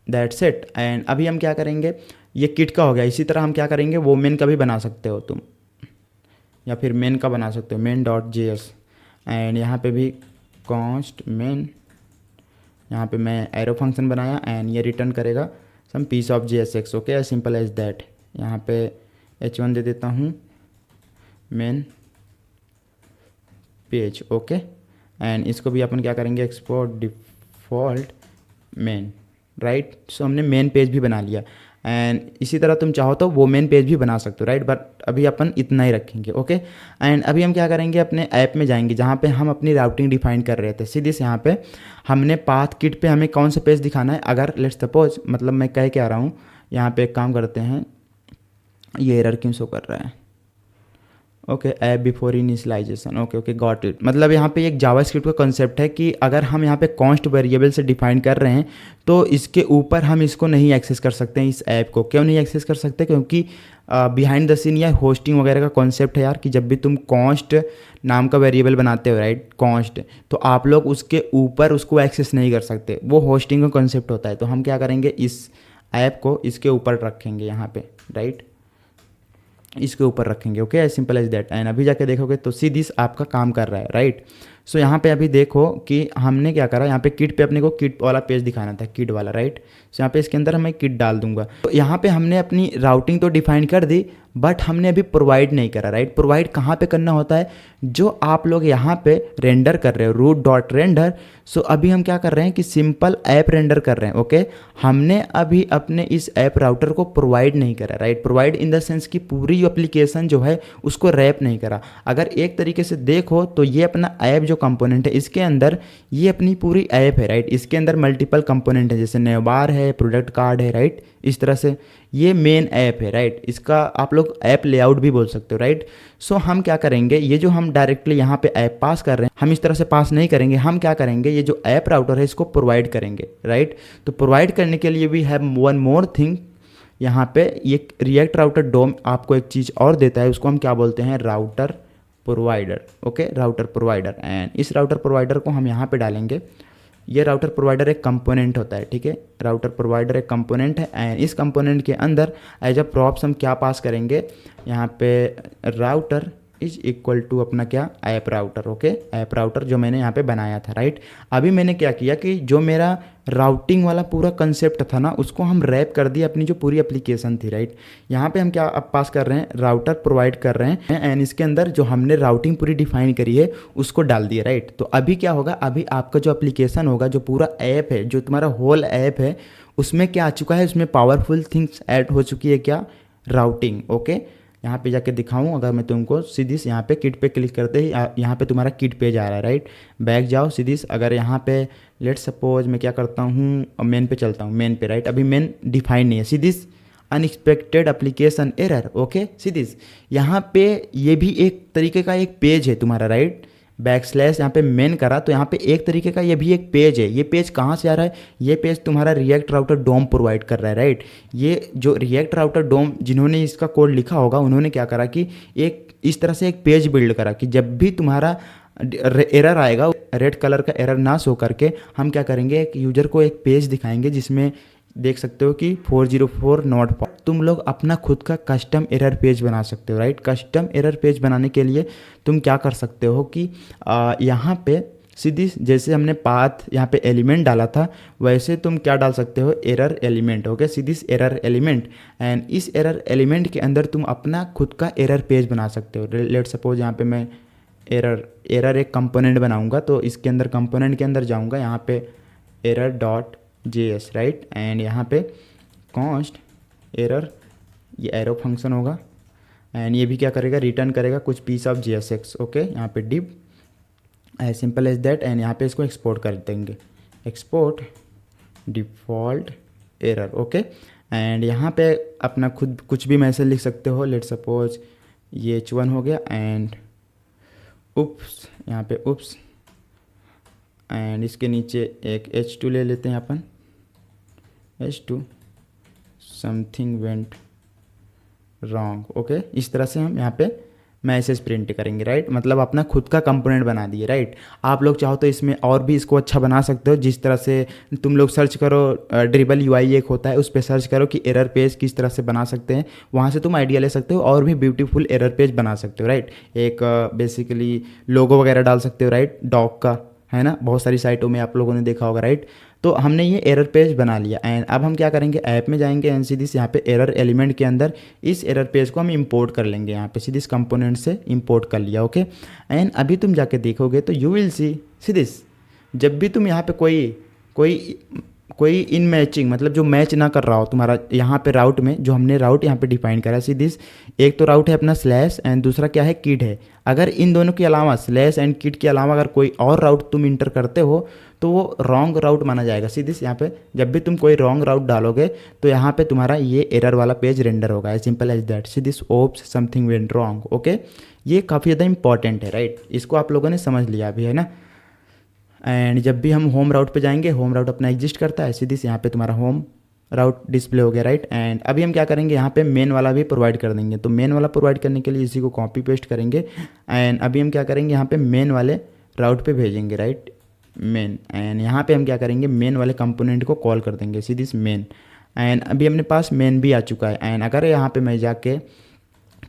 that's it. And अभी हम क्या करेंगे, ये किड का हो गया। इसी तरह हम क्या करेंगे, वो मेन का भी बना सकते हो तुम, या फिर मेन का बना सकते हो, मेन डॉट JS। एंड यहाँ पे भी कॉन्स्ट मेन, यहाँ पे मैं एरो फंक्शन बनाया एंड ये रिटर्न करेगा some piece of JSX। Okay as simple as that. यहाँ पे h1 दे देता हूँ मेन पेज। ओके एंड इसको भी अपन क्या करेंगे, एक्सपोर्ट डिफ़ॉल्ट मेन, राइट। सो हमने मेन पेज भी बना लिया। एंड इसी तरह तुम चाहो तो वो मेन पेज भी बना सकते हो, राइट। बट अभी अपन इतना ही रखेंगे। ओके एंड अभी हम क्या करेंगे, अपने ऐप में जाएंगे जहाँ पे हम अपनी राउटिंग डिफाइन कर रहे थे। सीधे से यहाँ पे हमने पाथ किट पे हमें कौन सा पेज दिखाना है। अगर लेट्स सपोज, मतलब मैं कह के आ रहा हूँ, यहाँ पे एक काम करते हैं, ये एरर क्यों शो कर रहा है। Okay app before initialization. Okay okay got it. मतलब यहाँ पे एक जावास्क्रिप्ट का कॉन्सेप्ट है कि अगर हम यहाँ पे कॉन्स्ट वेरिएबल से डिफाइन कर रहे हैं तो इसके ऊपर हम इसको नहीं एक्सेस कर सकते हैं। इस ऐप को क्यों नहीं एक्सेस कर सकते, क्योंकि बिहाइंड द सीन या होस्टिंग वगैरह का कॉन्सेप्ट है यार, कि जब भी तुम कॉन्स्ट नाम का वेरिएबल बनाते हो, राइट, कॉन्स्ट, तो आप लोग उसके ऊपर उसको एक्सेस नहीं कर सकते। वो होस्टिंग का कॉन्सेप्ट होता है। तो हम क्या करेंगे, इस ऐप को इसके ऊपर रखेंगे यहाँ पे, राइट, इसके ऊपर रखेंगे। Okay as simple as that. And अभी जाके देखोगे तो सीधी आपका काम कर रहा है, राइट। सो यहाँ पे अभी देखो कि हमने क्या करा, यहाँ पे किट पे अपने को किट वाला पेज दिखाना था, किट वाला, राइट। सो यहाँ पे इसके अंदर मैं किट डाल दूंगा। तो यहाँ पे हमने अपनी राउटिंग तो डिफाइन कर दी, बट हमने अभी प्रोवाइड नहीं करा, राइट। प्रोवाइड कहाँ पे करना होता है, जो आप लोग यहाँ पे रेंडर कर रहे हो, रूट डॉट रेंडर। सो अभी हम क्या कर रहे हैं कि सिंपल ऐप रेंडर कर रहे हैं। ओके हमने अभी अपने इस ऐप राउटर को प्रोवाइड नहीं करा, right. Provide in the sense कि पूरी एप्लीकेशन जो है उसको रैप नहीं करा। अगर एक तरीके से देखो तो ये अपना ऐप जो कंपोनेंट है, इसके अंदर ये अपनी पूरी ऐप है, राइट। इसके अंदर मल्टीपल कंपोनेंट है, जैसे नेबार है, प्रोडक्ट कार्ड है, राइट। इस तरह से ये मेन ऐप है, राइट। इसका आप लोग ऐप लेआउट भी बोल सकते हो, राइट। सो हम क्या करेंगे, ये जो हम डायरेक्टली यहाँ पे ऐप पास कर रहे हैं, हम इस तरह से पास नहीं करेंगे। हम क्या करेंगे, ये जो ऐप राउटर है इसको प्रोवाइड करेंगे, राइट। तो प्रोवाइड करने के लिए we have one more thing. यहाँ पे ये रिएक्ट राउटर डोम आपको एक चीज़ और देता है, उसको हम क्या बोलते हैं, router provider. Okay router provider. And इस राउटर प्रोवाइडर को हम यहाँ पे डालेंगे। ये राउटर प्रोवाइडर एक कंपोनेंट होता है, ठीक है। राउटर प्रोवाइडर एक कंपोनेंट है। एंड इस कंपोनेंट के अंदर एज अ प्रॉप्स हम क्या पास करेंगे, यहाँ पे राउटर इज इक्वल टू अपना क्या, app router. Okay app router जो मैंने यहाँ पे बनाया था, राइट। अभी मैंने क्या किया कि जो मेरा राउटिंग वाला पूरा कंसेप्ट था ना, उसको हम रैप कर दिया अपनी जो पूरी एप्लीकेशन थी, राइट। यहाँ पे हम क्या अब पास कर रहे हैं, राउटर प्रोवाइड कर रहे हैं। एंड इसके अंदर जो हमने राउटिंग पूरी डिफाइन करी है उसको डाल दिया, राइट। तो अभी क्या होगा, अभी आपका जो एप्लीकेशन होगा, जो पूरा ऐप है, जो तुम्हारा होल ऐप है, उसमें क्या आ चुका है, उसमें पावरफुल थिंग्स ऐड हो चुकी है, क्या, राउटिंग। ओके यहाँ पे जाके दिखाऊं, अगर मैं तुमको सीधी यहाँ पे किट पे क्लिक करते ही यहाँ पे तुम्हारा किट पेज आ रहा है, राइट। बैक जाओ सीधी। अगर यहाँ पे लेट्स सपोज मैं क्या करता हूँ, मेन पे चलता हूँ, मेन पे, राइट। अभी मेन डिफाइन नहीं है, सीधी अनएक्सपेक्टेड एप्लीकेशन एरर। ओके सीधी यहाँ पे ये भी एक तरीके का एक पेज है तुम्हारा, राइट। बैकस्लैश यहाँ पे मेन करा तो यहाँ पे एक तरीके का ये भी एक पेज है। ये पेज कहाँ से आ रहा है, ये पेज तुम्हारा रिएक्ट राउटर डोम प्रोवाइड कर रहा है, राइट। ये जो रिएक्ट राउटर डोम जिन्होंने इसका कोड लिखा होगा, उन्होंने क्या करा कि एक इस तरह से एक पेज बिल्ड करा कि जब भी तुम्हारा एरर आएगा, रेड कलर का एरर ना शो करके हम क्या करेंगे, एक यूजर को एक पेज दिखाएंगे जिसमें देख सकते हो कि 404 नॉट फाउंड। तुम लोग अपना खुद का कस्टम एरर पेज बना सकते हो, राइट। कस्टम एरर पेज बनाने के लिए तुम क्या कर सकते हो कि यहाँ पे सीधी जैसे हमने पाथ यहाँ पे एलिमेंट डाला था, वैसे तुम क्या डाल सकते हो, error element. Okay Sidhi error element. And इस एरर एलिमेंट के अंदर तुम अपना खुद का एरर पेज बना सकते हो। लेट सपोज यहाँ पे मैं एरर एक कंपोनेंट बनाऊंगा, तो इसके अंदर कंपोनेंट के अंदर जाऊंगा, यहाँ पे error dot JS, right. And यहाँ पे कॉन्स्ट एरर, ये एरो फंक्शन होगा। एंड ये भी क्या करेगा, रिटर्न करेगा कुछ पीस ऑफ JSX। ओके यहाँ पे div, as simple as that. And यहाँ पे इसको एक्सपोर्ट कर देंगे, export default error. Okay and यहाँ पे अपना खुद कुछ भी मैसेज लिख सकते हो। लेट सपोज ये H1 हो गया। एंड उप्स, यहाँ पे उप्स एंड इसके नीचे एक H2 ले लेते हैं अपन, H2 something went wrong. Okay, इस तरह से हम यहाँ पे मैसेज प्रिंट करेंगे, राइट। मतलब अपना खुद का कंपोनेंट बना दिए, राइट। आप लोग चाहो तो इसमें और भी इसको अच्छा बना सकते हो, जिस तरह से तुम लोग सर्च करो, ड्रिबल यूआई एक होता है, उस पर सर्च करो कि एरर पेज किस तरह से बना सकते हैं, वहाँ से तुम आइडिया ले सकते हो और भी ब्यूटीफुल एरर पेज बना सकते हो, राइट। एक बेसिकली लोगो वगैरह डाल सकते हो, राइट, डॉग का, है ना, बहुत सारी साइटों में आप लोगों ने देखा होगा, राइट। तो हमने ये एरर पेज बना लिया एंड अब हम क्या करेंगे, ऐप में जाएंगे एंड सीधी यहाँ पे एरर एलिमेंट के अंदर इस एरर पेज को हम इंपोर्ट कर लेंगे, यहाँ पे सीधी इस कंपोनेंट से इंपोर्ट कर लिया। ओके, एंड अभी तुम जाके देखोगे तो यू विल सी दिस, जब भी तुम यहाँ पे कोई कोई इन मैचिंग, मतलब जो मैच ना कर रहा हो तुम्हारा यहाँ पे राउट में, जो हमने राउट यहाँ पे डिफाइन करा सी दिस, एक तो राउट है अपना स्लैश एंड दूसरा क्या है, किड है। अगर इन दोनों के अलावा, स्लैश एंड किड के अलावा अगर कोई और राउट तुम इंटर करते हो तो वो रॉन्ग राउट माना जाएगा। सीधी यहाँ पे जब भी तुम कोई रॉन्ग राउट डालोगे तो यहाँ पे तुम्हारा ये एरर वाला पेज रेंडर होगा, as simple as that. See this oops something went wrong. Okay, ये काफ़ी ज़्यादा इंपॉर्टेंट है, राइट। इसको आप लोगों ने समझ लिया अभी, है ना। एंड जब भी हम होम राउट पे जाएंगे, होम राउट अपना एग्जिस्ट करता है, सीधी यहाँ पे तुम्हारा होम राउट डिस्प्ले हो गया, राइट। एंड अभी हम क्या करेंगे, यहाँ पे मेन वाला भी प्रोवाइड कर देंगे। तो मेन वाला प्रोवाइड करने के लिए इसी को कॉपी पेस्ट करेंगे एंड अभी हम क्या करेंगे, यहाँ पे मेन वाले राउट पे भेजेंगे, राइट, मेन। एंड यहाँ पे हम क्या करेंगे, मेन वाले कंपोनेंट को कॉल कर देंगे, सीधी मेन। एंड अभी अपने पास मेन भी आ चुका है एंड अगर यहाँ पे मैं जाके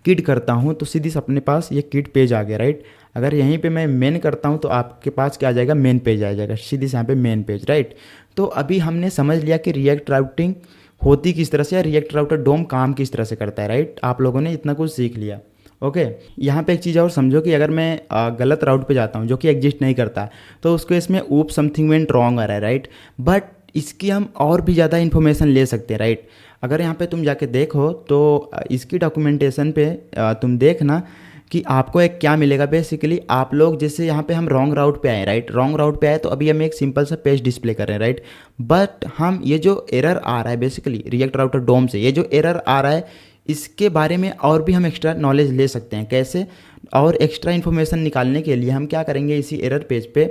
किड करता हूँ तो सीधी अपने पास ये किड पेज आ गया, राइट। अगर यहीं पे मैं मेन करता हूँ तो आपके पास क्या आ जाएगा, मेन पेज आ जाएगा, सीधी यहाँ पे मेन पेज, राइट। तो अभी हमने समझ लिया कि रिएक्ट राउटिंग होती किस तरह से या रिएक्ट राउटर डोम काम किस तरह से करता है, राइट। आप लोगों ने इतना कुछ सीख लिया। ओके, यहाँ पे एक चीज़ और समझो कि अगर मैं गलत राउट पे जाता हूँ जो कि एग्जिस्ट नहीं करता, तो उसको इसमें ऊप समथिंग वेंट रॉन्ग आ रहा है, राइट। बट इसकी हम और भी ज़्यादा इन्फॉर्मेशन ले सकते हैं, राइट। अगर यहाँ पे तुम जाके देखो तो इसकी डॉक्यूमेंटेशन पे तुम देखना कि आपको एक क्या मिलेगा। बेसिकली आप लोग जैसे यहाँ पे हम रॉन्ग राउट पे आए, राइट, रॉन्ग राउट पे आए तो अभी हम एक सिंपल सा पेज डिस्प्ले कर रहे हैं, राइट। बट हम ये जो एरर आ रहा है बेसिकली रिएक्ट राउटर डोम से, ये जो एरर आ रहा है इसके बारे में और भी हम एक्स्ट्रा नॉलेज ले सकते हैं। कैसे? और एक्स्ट्रा इन्फॉर्मेशन निकालने के लिए हम क्या करेंगे, इसी एरर पेज पे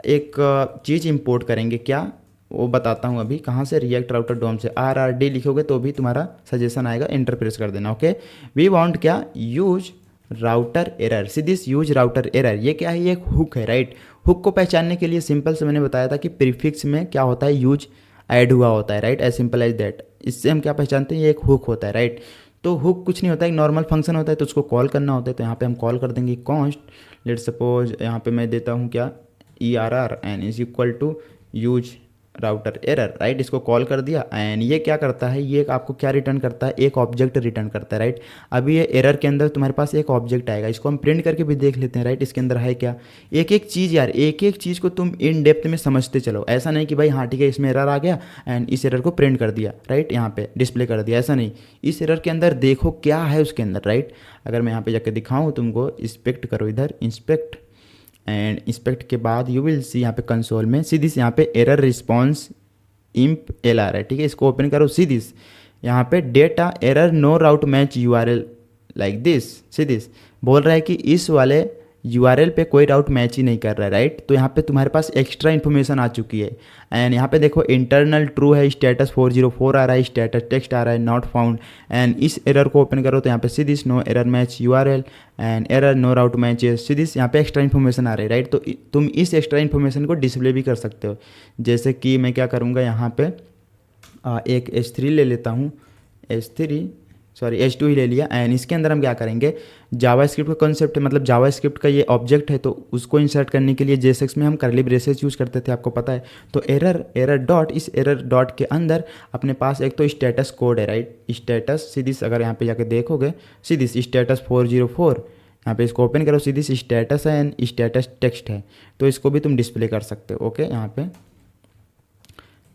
एक चीज़ इंपोर्ट करेंगे। क्या, वो बताता हूँ अभी। कहाँ से? रिएक्ट राउटर डोम से। RRD लिखोगे तो भी तुम्हारा सजेशन आएगा, एंटर प्रेस कर देना। ओके, वी वांट क्या, use router error. See this use router error, ये क्या है, ये एक हुक है, राइट। हुक को पहचानने के लिए सिंपल से मैंने बताया था कि प्रीफिक्स में क्या होता है, यूज ऐड हुआ होता है, right, as simple as that. इससे हम क्या पहचानते हैं, ये एक हुक होता है, राइट। तो हुक कुछ नहीं होता है, एक नॉर्मल फंक्शन होता है, तो उसको कॉल करना होता है। तो यहाँ पे हम कॉल कर देंगे कॉन्स्ट, लेट सपोज यहाँ पे मैं देता हूँ क्या, ERR and is equal to use router error, right. इसको कॉल कर दिया एंड ये क्या करता है, ये आपको क्या रिटर्न करता है, एक ऑब्जेक्ट रिटर्न करता है, राइट। अभी ये एरर के अंदर तुम्हारे पास एक ऑब्जेक्ट आएगा, इसको हम प्रिंट करके भी देख लेते हैं, राइट। इसके अंदर है क्या, एक एक चीज़ यार, एक एक चीज़ को तुम इन डेप्थ में समझते चलो। ऐसा नहीं कि भाई हाँ ठीक है इसमें एरर आ गया एंड इस एरर को प्रिंट कर दिया, राइट, यहाँ पे डिस्प्ले कर दिया, ऐसा नहीं। इस एरर के अंदर देखो क्या है उसके अंदर, राइट। अगर मैं यहाँ पे जाकर दिखाऊँ तुमको, इंस्पेक्ट करो इधर, इंस्पेक्ट एंड इंस्पेक्ट के बाद यू विल सी यहाँ पे कंसोल में सीधी यहाँ पे एरर रिस्पॉन्स imp LR है, ठीक है। इसको ओपन करो, सी दिस यहाँ पे data error no route match URL like this. See this बोल रहा है कि इस वाले URL पे कोई राउट मैच ही नहीं कर रहा है, राइट। तो यहाँ पे तुम्हारे पास एक्स्ट्रा इन्फॉर्मेशन आ चुकी है एंड यहाँ पे देखो इंटरनल ट्रू है, स्टेटस 404 आ रहा है, स्टेटस टेक्स्ट आ रहा है नॉट फाउंड। एंड इस एरर को ओपन करो तो यहाँ पे see this no error match URL and error no route matches. See this यहाँ पे एक्स्ट्रा इन्फॉर्मेशन आ रही है, राइट। तो तुम इस एक्स्ट्रा इन्फॉर्मेशन को डिस्प्ले भी कर सकते हो। जैसे कि मैं क्या करूँगा, यहाँ पे एक H3 ले लेता हूँ, H2 ही ले लिया एंड इसके अंदर हम क्या करेंगे, जावास्क्रिप्ट का कॉन्सेप्ट है, मतलब जावास्क्रिप्ट का ये ऑब्जेक्ट है, तो उसको इंसर्ट करने के लिए JSX में हम करली ब्रेसेस यूज़ करते थे, आपको पता है। तो एरर डॉट, इस एरर डॉट के अंदर अपने पास एक तो स्टेटस कोड है, राइट, स्टेटस। सीधी अगर यहाँ पे जाके देखोगे, सीधी स्टेटस 404, यहाँ पे इसको ओपन करो, सीधी स्टेटस है एंड स्टेटस टेक्स्ट है, तो इसको भी तुम डिस्प्ले कर सकते हो। ओके, यहाँ पे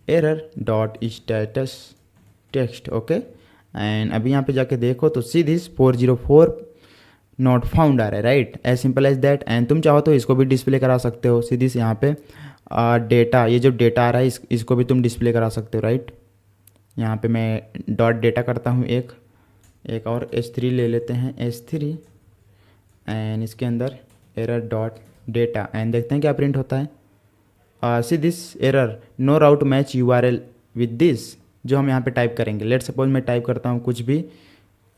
error dot status text. Okay, and अभी यहाँ पे जाके देखो तो सीधी 404 नॉट फाउंड आ रहा है, right, as simple as that. And तुम चाहो तो इसको भी डिस्प्ले करा सकते हो। सीधी से यहाँ पे डेटा, ये जो डेटा आ रहा है इसको भी तुम डिस्प्ले करा सकते हो, राइट। यहाँ पे मैं डॉट डेटा करता हूँ, एक और H3 ले लेते हैं, H3 एंड इसके अंदर एरर डॉट डेटा एंड देखते हैं क्या प्रिंट होता है। See this error no route match URL with this, जो हम यहाँ पे टाइप करेंगे। लेट सपोज मैं टाइप करता हूँ कुछ भी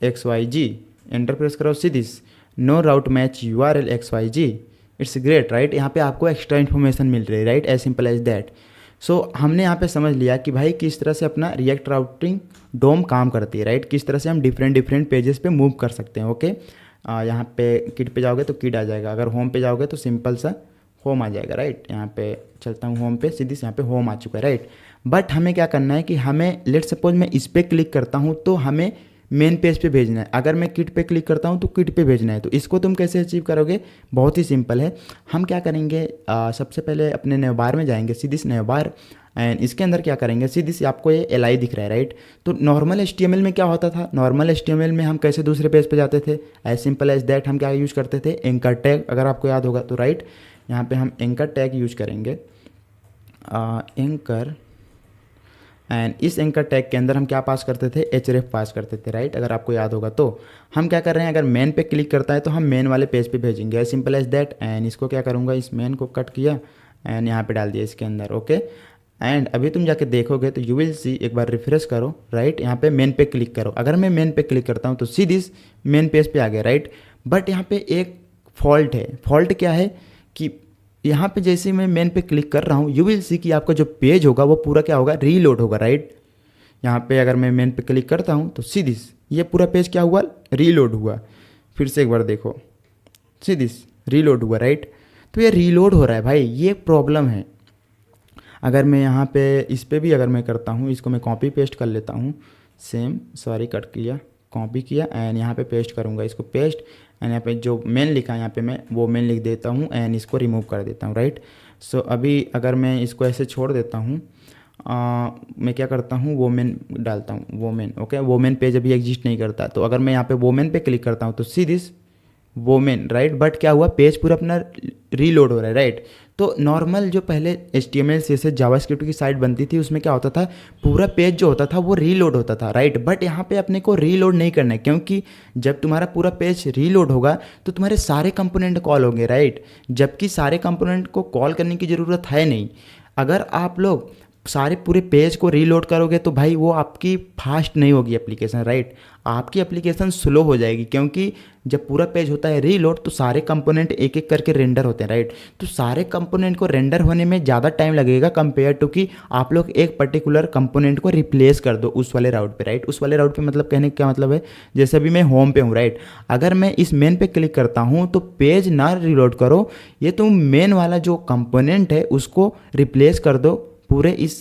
XYG, एंटर प्रेस करो, see this no route match URL XYG, it's great right. यहाँ पे आपको एक्स्ट्रा इन्फॉर्मेशन मिल रही है right, as simple as that. So हमने यहाँ पे समझ लिया कि भाई किस तरह से अपना रिएक्ट राउटिंग डोम काम करती है राइट, किस तरह से हम डिफरेंट पेजेस पे मूव कर सकते हैं। ओके, यहाँ पे किट पे जाओगे तो किट आ जाएगा, अगर होम पे जाओगे तो सिंपल सा होम आ जाएगा राइट। यहाँ पे चलता हूँ होम पे, सीधी से यहाँ पे होम आ चुका है राइट। बट हमें क्या करना है कि हमें लेट सपोज मैं इस पर क्लिक करता हूँ तो हमें मेन पेज पे भेजना है, अगर मैं किट पे क्लिक करता हूँ तो किट पे भेजना है। तो इसको तुम कैसे अचीव करोगे, बहुत ही सिंपल है। हम क्या करेंगे, सबसे पहले अपने नए बार में जाएंगे, सीधी से नए बार, एंड इसके अंदर क्या करेंगे, सीधी से आपको ये LI दिख रहा है राइट। तो नॉर्मल HTML में क्या होता था, नॉर्मल HTML में हम कैसे दूसरे पेज पे जाते थे, एज सिंपल एज दैट हम क्या यूज़ करते थे, एंकर टैग, अगर आपको याद होगा तो राइट। यहाँ पे हम एंकर टैग यूज करेंगे, एंकर, एंड इस एंकर टैग के अंदर हम क्या पास करते थे, href पास करते थे राइट, अगर आपको याद होगा। तो हम क्या कर रहे हैं, अगर मेन पे क्लिक करता है तो हम मेन वाले पेज पे भेजेंगे, as simple as that. And इसको क्या करूँगा, इस मेन को कट किया एंड यहाँ पे डाल दिया इसके अंदर। ओके, एंड अभी तुम जाके देखोगे तो यू विल सी, एक बार रिफ्रेश करो राइट, यहाँ पे मेन पे क्लिक करो। अगर मैं मेन पे क्लिक करता हूँ तो सीधी मेन पेज पे आ गया राइट। बट यहाँ पे एक फॉल्ट है, फॉल्ट क्या है कि यहाँ पे जैसे मैं मेन पे क्लिक कर रहा हूँ, यू विल सी कि आपका जो पेज होगा वो पूरा क्या होगा, रीलोड होगा राइट। यहाँ पे अगर मैं मेन पे क्लिक करता हूँ तो सीधी ये पूरा पेज क्या हुआ, रीलोड हुआ। फिर से एक बार देखो, सीधी रीलोड हुआ राइट। तो ये रीलोड हो रहा है भाई, ये प्रॉब्लम है। अगर मैं यहाँ पे इस पे भी अगर मैं करता हूँ, इसको मैं कॉपी पेस्ट कर लेता हूँ, सेम, सॉरी कट किया, कॉपी किया एंड यहाँ पे पेस्ट करूँगा, इसको पेस्ट, एंड यहाँ पे जो मेन लिखा है यहाँ पे मैं वो मेन लिख देता हूँ एंड इसको रिमूव कर देता हूँ राइट। सो अभी अगर मैं इसको ऐसे छोड़ देता हूँ, मैं क्या करता हूँ, वोमेन डालता हूँ, वोमेन। ओके, वोमेन पेज अभी एग्जिस्ट नहीं करता, तो अगर मैं यहाँ पे वोमेन पे क्लिक करता हूँ तो सीधी वोमेन राइट। बट क्या हुआ, पेज पूरा अपना रीलोड हो रहा है राइट। तो नॉर्मल जो पहले HTML CSS जावास्क्रिप्ट की साइट बनती थी उसमें क्या होता था, पूरा पेज जो होता था वो रीलोड होता था राइट। बट यहाँ पे अपने को रीलोड नहीं करना है, क्योंकि जब तुम्हारा पूरा पेज रीलोड होगा तो तुम्हारे सारे कंपोनेंट कॉल होंगे राइट, जबकि सारे कंपोनेंट को कॉल करने की ज़रूरत है नहीं। अगर आप लोग सारे पूरे पेज को रीलोड करोगे तो भाई वो आपकी फास्ट नहीं होगी एप्लीकेशन राइट, आपकी एप्लीकेशन स्लो हो जाएगी, क्योंकि जब पूरा पेज होता है रीलोड तो सारे कंपोनेंट एक एक करके रेंडर होते हैं राइट। तो सारे कंपोनेंट को रेंडर होने में ज़्यादा टाइम लगेगा कंपेयर टू कि आप लोग एक पर्टिकुलर कंपोनेंट को रिप्लेस कर दो उस वाले राउट पे राइट। उस वाले राउट पे मतलब कहने का क्या मतलब है, जैसे अभी मैं होम पे हूँ राइट, अगर मैं इस मेन पे क्लिक करता हूँ तो पेज ना रीलोड करो, ये तुम मेन वाला जो कंपोनेंट है उसको रिप्लेस कर दो पूरे इस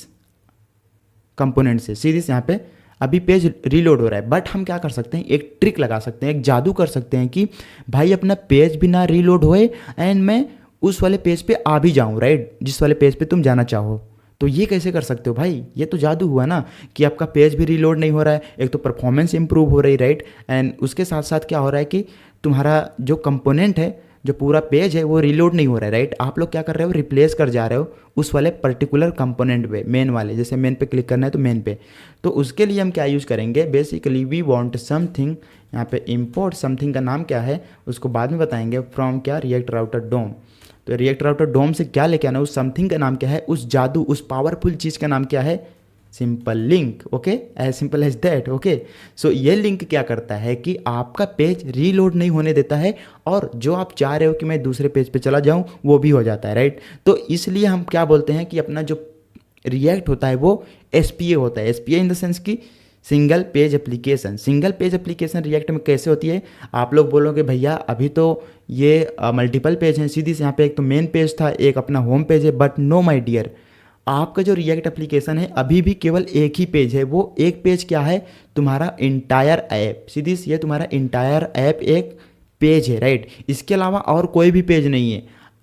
कंपोनेंट से। सीधी से यहाँ पे अभी पेज रीलोड हो रहा है। बट हम क्या कर सकते हैं, एक ट्रिक लगा सकते हैं, एक जादू कर सकते हैं कि भाई अपना पेज भी ना रीलोड होए एंड मैं उस वाले पेज पे आ भी जाऊँ राइट, जिस वाले पेज पे तुम जाना चाहो। तो ये कैसे कर सकते हो भाई, ये तो जादू हुआ ना कि आपका पेज भी रीलोड नहीं हो रहा है, एक तो परफॉर्मेंस इंप्रूव हो रही राइट, एंड उसके साथ साथ क्या हो रहा है कि तुम्हारा जो कंपोनेंट है, जो पूरा पेज है वो रीलोड नहीं हो रहा है राइट। आप लोग क्या कर रहे हो, रिप्लेस कर जा रहे हो उस वाले पर्टिकुलर कंपोनेंट पे, मेन वाले, जैसे मेन पे क्लिक करना है तो मेन पे। तो उसके लिए हम क्या यूज़ करेंगे, बेसिकली वी वांट समथिंग, यहाँ पे इंपोर्ट समथिंग का नाम क्या है उसको बाद में बताएंगे, फ्रॉम क्या, रिएक्ट राउटर डोम। तो रिएक्ट राउटर डोम से क्या लेके आना, उस समथिंग का नाम क्या है, उस जादू, उस पावरफुल चीज़ का नाम क्या है, simple link. Okay, as simple as that. Okay, so ये लिंक क्या करता है कि आपका पेज रीलोड नहीं होने देता है, और जो आप चाह रहे हो कि मैं दूसरे पेज पे चला जाऊं वो भी हो जाता है राइट। तो इसलिए हम क्या बोलते हैं कि अपना जो रिएक्ट होता है वो SPA होता है। SPA इन द सेंस की single page application. Single page application react में कैसे होती है, आप लोग बोलोगे भैया अभी तो ये मल्टीपल पेज हैं, सीधी से यहाँ पे एक तो मेन पेज था, एक अपना होम पेज है। बट नो माय डियर, आपका जो रिएक्ट एप्लीकेशन है अभी भी केवल एक ही पेज है। वो एक पेज क्या है, तुम्हारा इंटायर ऐप। सीधी सी, ये तुम्हारा इंटायर ऐप एक पेज है राइट, इसके अलावा और कोई भी पेज नहीं है।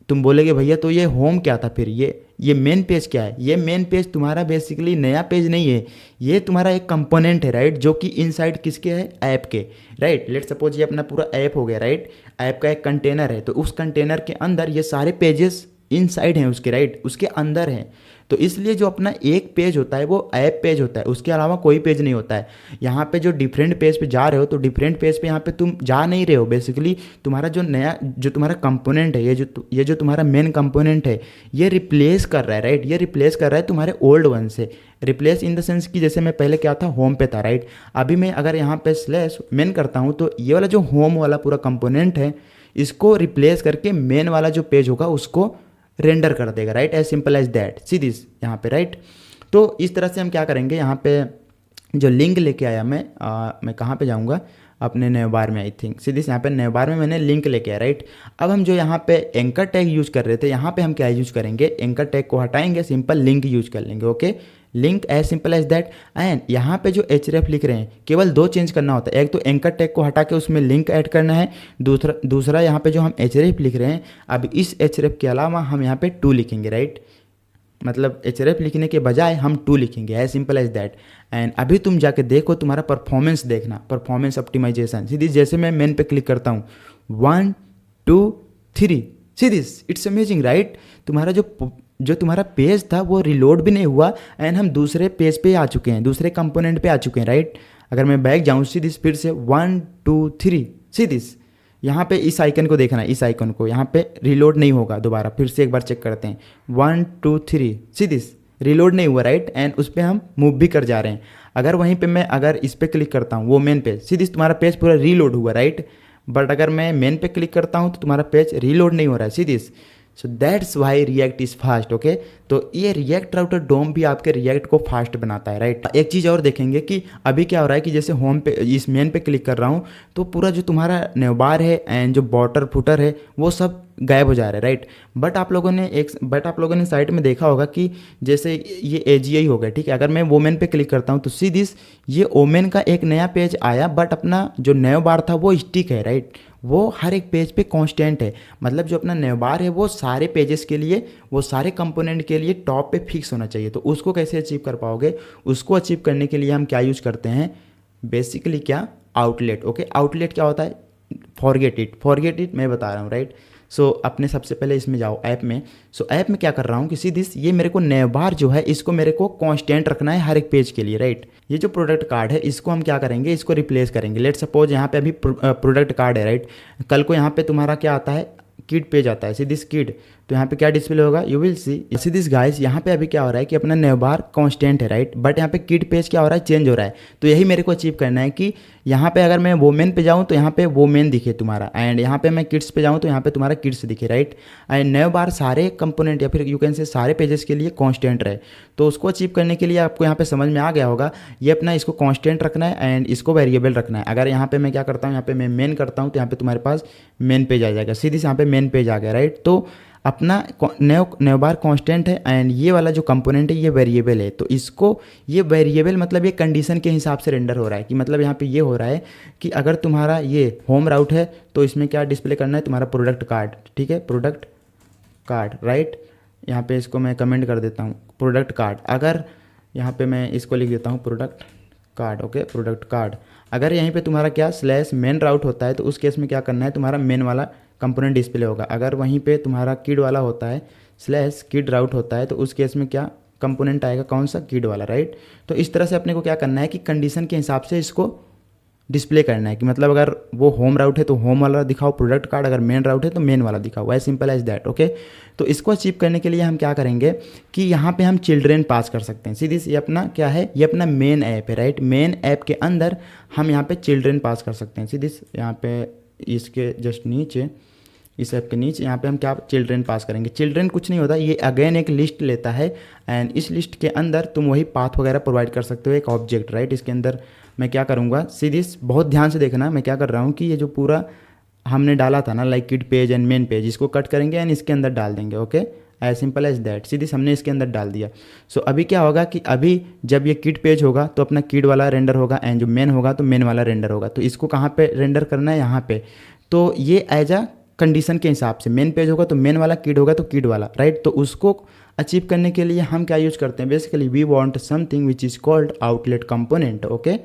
तुम बोलोगे भैया तो ये होम क्या था, फिर ये मेन पेज क्या है, ये मेन पेज तुम्हारा बेसिकली नया पेज नहीं है, ये तुम्हारा एक कंपोनेंट है राइट, जो कि इनसाइड किसके है, ऐप के राइट। लेट सपोज ये अपना पूरा ऐप हो गया राइट, ऐप का एक कंटेनर है, तो उस कंटेनर के अंदर ये सारे पेजेस इनसाइड हैं उसके, राइट, उसके अंदर हैं। तो इसलिए जो अपना एक पेज होता है वो ऐप पेज होता है, उसके अलावा कोई पेज नहीं होता है। यहाँ पे जो डिफरेंट पेज पे जा रहे हो तो डिफरेंट पेज पे यहाँ पे तुम जा नहीं रहे हो। बेसिकली तुम्हारा जो नया जो तुम्हारा कंपोनेंट है, ये जो तुम्हारा मेन कंपोनेंट है, ये रिप्लेस कर रहा है, राइट, ये रिप्लेस कर रहा है तुम्हारे ओल्ड वन से। रिप्लेस इन द सेंस कि जैसे मैं पहले क्या था, होम पे था, राइट, अभी मैं अगर यहाँ पे स्लैश मेन करता हूँ तो ये वाला जो होम वाला पूरा कंपोनेंट है इसको रिप्लेस करके मेन वाला जो पेज होगा उसको रेंडर कर देगा, right, as simple as that. See this यहाँ पे, राइट। तो इस तरह से हम क्या करेंगे, यहाँ पे जो लिंक लेके आया मैं कहाँ पे जाऊँगा, अपने नए बार में, आई थिंक सी दिस, यहाँ पे नए बार में मैंने लिंक लेके आया, राइट। अब हम जो यहाँ पे एंकर टैग यूज कर रहे थे, यहाँ पे हम क्या यूज करेंगे, एंकर टैग को हटाएंगे, सिंपल लिंक यूज कर लेंगे, okay, link as simple as that. And यहाँ पे जो href लिख रहे हैं केवल 2 चेंज करना होता है, एक तो एंकर टैग को हटा के उसमें लिंक ऐड करना है, दूसरा यहाँ पे जो हम href लिख रहे हैं, अब इस href के अलावा हम यहाँ पे टू लिखेंगे, राइट, मतलब href लिखने के बजाय हम टू लिखेंगे, as simple as that. And अभी तुम जाके देखो, तुम्हारा परफॉर्मेंस देखना, परफॉर्मेंस ऑप्टिमाइजेशन। सीधी जैसे मैं मेन पे क्लिक करता हूँ, 1 2 3, see this, it's amazing, right. तुम्हारा जो तुम्हारा पेज था वो रिलोड भी नहीं हुआ एंड हम दूसरे पेज पे आ चुके हैं, दूसरे कंपोनेंट पे आ चुके हैं, राइट। अगर मैं बैक जाऊँ, सी दिस, फिर से 1 2 3, सी दिस, यहाँ पे इस आइकन को देखना, इस आइकन को, यहाँ पे रिलोड नहीं होगा दोबारा, फिर से एक बार चेक करते हैं, 1 2 3, सी दिस, रिलोड नहीं हुआ, राइट, एंड उस पर हम मूव भी कर जा रहे हैं। अगर वहीं पे मैं अगर इस पर क्लिक करता हूँ, वो मेन पेज, सी दिस, तुम्हारा पेज पूरा रीलोड हुआ, राइट, बट अगर मैं मेन पे क्लिक करता हूँ तो तुम्हारा पेज रीलोड नहीं हो रहा है, see this. So that's why react is fast, okay. तो ये रिएक्ट राउटर डोम भी आपके रिएक्ट को फास्ट बनाता है, राइट। एक चीज़ और देखेंगे कि अभी क्या हो रहा है कि जैसे होम पे, इस मेन पे क्लिक कर रहा हूँ तो पूरा जो तुम्हारा नेवबार है एंड जो बॉर्डर फुटर है वो सब गायब हो जा रहा है, राइट। बट आप लोगों ने साइट में देखा होगा कि जैसे ये AGI हो गया, ठीक है, अगर मैं वोमेन पे क्लिक करता हूँ तो सी दिस, ये ओमेन का एक नया पेज आया, बट अपना जो नया बार था वो स्टिक है, राइट, वो हर एक पेज पे कांस्टेंट है। मतलब जो अपना नया बार है वो सारे पेजेस के लिए, वो सारे कंपोनेंट के लिए टॉप पे फिक्स होना चाहिए। तो उसको कैसे अचीव कर पाओगे, उसको अचीव करने के लिए हम क्या यूज करते हैं, बेसिकली क्या, आउटलेट, ओके। आउटलेट क्या होता है, फॉरगेट इट मैं बता रहा हूँ, राइट। सो अपने सबसे पहले इसमें जाओ ऐप में। सो ऐप में क्या कर रहा हूँ कि सीधी ये मेरे को नया बार जो है इसको मेरे को कांस्टेंट रखना है हर एक पेज के लिए, राइट। ये जो प्रोडक्ट कार्ड है इसको हम क्या करेंगे, इसको रिप्लेस करेंगे। लेट सपोज यहाँ पे अभी प्रोडक्ट कार्ड है, राइट, कल को यहाँ पे तुम्हारा क्या आता है, किड पेज आता है, सीधी किड, तो यहाँ पे क्या डिस्प्ले होगा, you will see see this guys. यहाँ पे अभी क्या हो रहा है कि अपना नया बार कांस्टेंट है, राइट, बट यहाँ पे किड पेज क्या हो रहा है, चेंज हो रहा है। तो यही मेरे को अचीव करना है कि यहाँ पे अगर मैं वोमेन पे जाऊँ तो यहाँ पे वोमेन दिखे तुम्हारा, एंड यहाँ पे मैं किड्स पे जाऊँ तो यहाँ पे तुम्हारा किड्स दिखे, राइट। एंड नया बार सारे कंपोनेंट या फिर यू कैन से सारे पेजेस के लिए कांस्टेंट रहे। तो उसको अचीव करने के लिए आपको यहाँ पे समझ में आ गया होगा, ये अपना इसको कांस्टेंट रखना है एंड इसको वेरिएबल रखना है। अगर यहाँ पे मैं क्या करता हूँ, यहाँ पे मैं मेन करता हूँ तो यहाँ पे तुम्हारे पास मेन पेज आ जाएगा, सीधी से यहाँ पे मेन पेज आ गया, राइट। तो अपना नया बार कांस्टेंट है एंड ये वाला जो कंपोनेंट है ये वेरिएबल है। तो इसको, ये वेरिएबल मतलब ये कंडीशन के हिसाब से रेंडर हो रहा है कि मतलब यहाँ पे ये हो रहा है कि अगर तुम्हारा ये होम राउट है तो इसमें क्या डिस्प्ले करना है, तुम्हारा प्रोडक्ट कार्ड, ठीक है, प्रोडक्ट कार्ड, राइट। यहाँ पे इसको मैं कमेंट कर देता हूँ, प्रोडक्ट कार्ड। अगर यहाँ पे मैं इसको लिख देता हूँ product card, okay, product card. अगर यहीं पे तुम्हारा क्या स्लैश मेन राउट होता है तो उस केस में क्या करना है, तुम्हारा मेन वाला कंपोनेंट डिस्प्ले होगा। अगर वहीं पे तुम्हारा किड वाला होता है, स्लैश किड राउट होता है, तो उस केस में क्या कंपोनेंट आएगा, कौन सा, किड वाला, राइट। तो इस तरह से अपने को क्या करना है कि कंडीशन के हिसाब से इसको डिस्प्ले करना है कि मतलब अगर वो होम राउट है तो होम वाला दिखाओ प्रोडक्ट कार्ड, अगर मेन राउट है तो मेन वाला दिखाओ, as simple as that, okay. तो इसको अचीव करने के लिए हम क्या करेंगे कि यहाँ पे हम चिल्ड्रेन पास कर सकते हैं। सीधी ये अपना क्या है, ये अपना मेन ऐप है, राइट। मेन ऐप के अंदर हम यहाँ पे चिल्ड्रेन पास कर सकते हैं। सीधी यहाँ पे इसके जस्ट नीचे, इस ऐप के नीचे यहाँ पे हम क्या चिल्ड्रेन पास करेंगे। चिल्ड्रेन कुछ नहीं होता, ये अगेन एक लिस्ट लेता है एंड इस लिस्ट के अंदर तुम वही पाथ वगैरह प्रोवाइड कर सकते हो, एक ऑब्जेक्ट, राइट। इसके अंदर मैं क्या करूँगा, सीधी बहुत ध्यान से देखना, मैं क्या कर रहा हूँ कि ये जो पूरा हमने डाला था ना, like kid page and main page, इसको कट करेंगे एंड इसके अंदर डाल देंगे, okay, as simple as that. सीधी हमने इसके अंदर डाल दिया। सो अभी क्या होगा कि अभी जब ये किड पेज होगा तो अपना किड वाला रेंडर होगा एंड जो मेन होगा तो मेन वाला रेंडर होगा। तो इसको कहाँ पे रेंडर करना है, यहाँ पे। तो ये एज अ कंडीशन के हिसाब से मेन पेज होगा तो मेन वाला, किड होगा तो किड वाला, राइट। तो उसको अचीव करने के लिए हम क्या यूज करते हैं, basically we want something which is called outlet component, okay.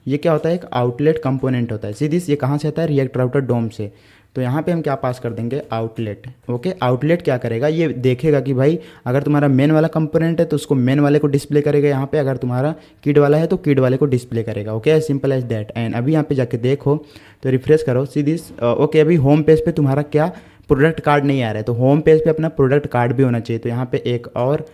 ये क्या होता है, एक आउटलेट कंपोनेंट होता है। सी दिस, ये कहाँ से आता है, रिएक्ट राउटर डोम से। तो यहाँ पे हम क्या पास कर देंगे, आउटलेट। ओके, आउटलेट क्या करेगा, ये देखेगा कि भाई अगर तुम्हारा मेन वाला कंपोनेंट है तो उसको मेन वाले को डिस्प्ले करेगा यहाँ पे, अगर तुम्हारा किड वाला है तो किड वाले को डिस्प्ले करेगा। Okay, simple as that. And अभी यहाँ पे जाके देखो तो रिफ्रेश करो, सी दिस। ओके, अभी होम पेज पे तुम्हारा क्या प्रोडक्ट कार्ड नहीं आ रहा है, तो होम पेज पे अपना प्रोडक्ट कार्ड भी होना चाहिए। तो यहाँ पे एक और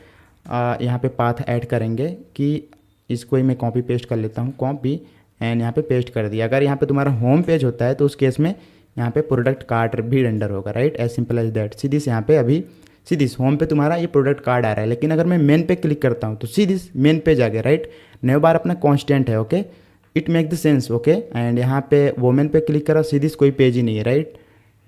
यहाँ पे पाथ ऐड करेंगे कि इसको ही मैं कॉपी पेस्ट कर लेता हूँ, कॉपी एंड यहाँ पे पेस्ट कर दिया। अगर यहाँ पे तुम्हारा होम पेज होता है तो उस केस में यहाँ पे प्रोडक्ट कार्ड भी रेंडर होगा, right, as simple as that. सीधीस यहाँ पे अभी सीधीस होम पे तुम्हारा ये प्रोडक्ट कार्ड आ रहा है, लेकिन अगर मैं मेन पे क्लिक करता हूँ तो सीधीस मेन पेज आ गया, राइट। नए बार अपना कॉन्स्टेंट है, okay, it make the sense. Okay, and यहाँ पे वोमेन पे क्लिक करा, सीधीस कोई पेज ही नहीं है, राइट।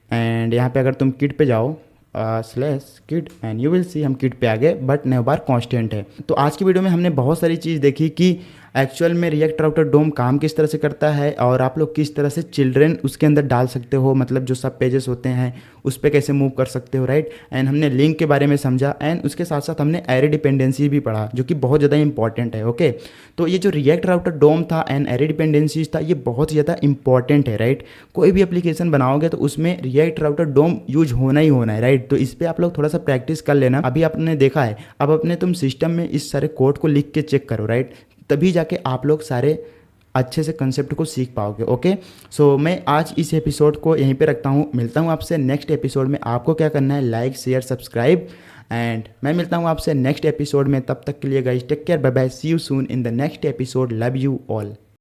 एंड यहाँ पे अगर तुम किड पे जाओ slash kid and you will see, हम किड पे आ गए, बट नए बार कांस्टेंट है। तो आज की वीडियो में हमने बहुत सारी चीज़ देखी कि एक्चुअल में रिएक्ट राउटर डोम काम किस तरह से करता है और आप लोग किस तरह से चिल्ड्रेन उसके अंदर डाल सकते हो, मतलब जो सब पेजेस होते हैं उस पर कैसे मूव कर सकते हो, राइट। एंड हमने लिंक के बारे में समझा एंड उसके साथ साथ हमने एरे डिपेंडेंसी भी पढ़ा जो कि बहुत ज़्यादा इंपॉर्टेंट है। ओके, तो ये जो रिएक्ट राउटर डोम था एंड एरे डिपेंडेंसीज था, ये बहुत ही ज़्यादा इंपॉर्टेंट है, राइट। कोई भी एप्लीकेशन बनाओगे तो उसमें रिएक्ट राउटर डोम यूज होना ही होना है, राइट। तो इस पर आप लोग थोड़ा सा प्रैक्टिस कर लेना। अभी आपने देखा है, अब अपने तुम सिस्टम में इस सारे कोड को लिख के चेक करो, राइट, तभी जाके आप लोग सारे अच्छे से कंसेप्ट को सीख पाओगे। ओके, सो मैं आज इस एपिसोड को यहीं पे रखता हूँ, मिलता हूँ आपसे नेक्स्ट एपिसोड में। आपको क्या करना है, लाइक शेयर सब्सक्राइब, एंड मैं मिलता हूँ आपसे नेक्स्ट एपिसोड में। तब तक के लिए guys take care, bye bye, see you soon in the next episode, love you all.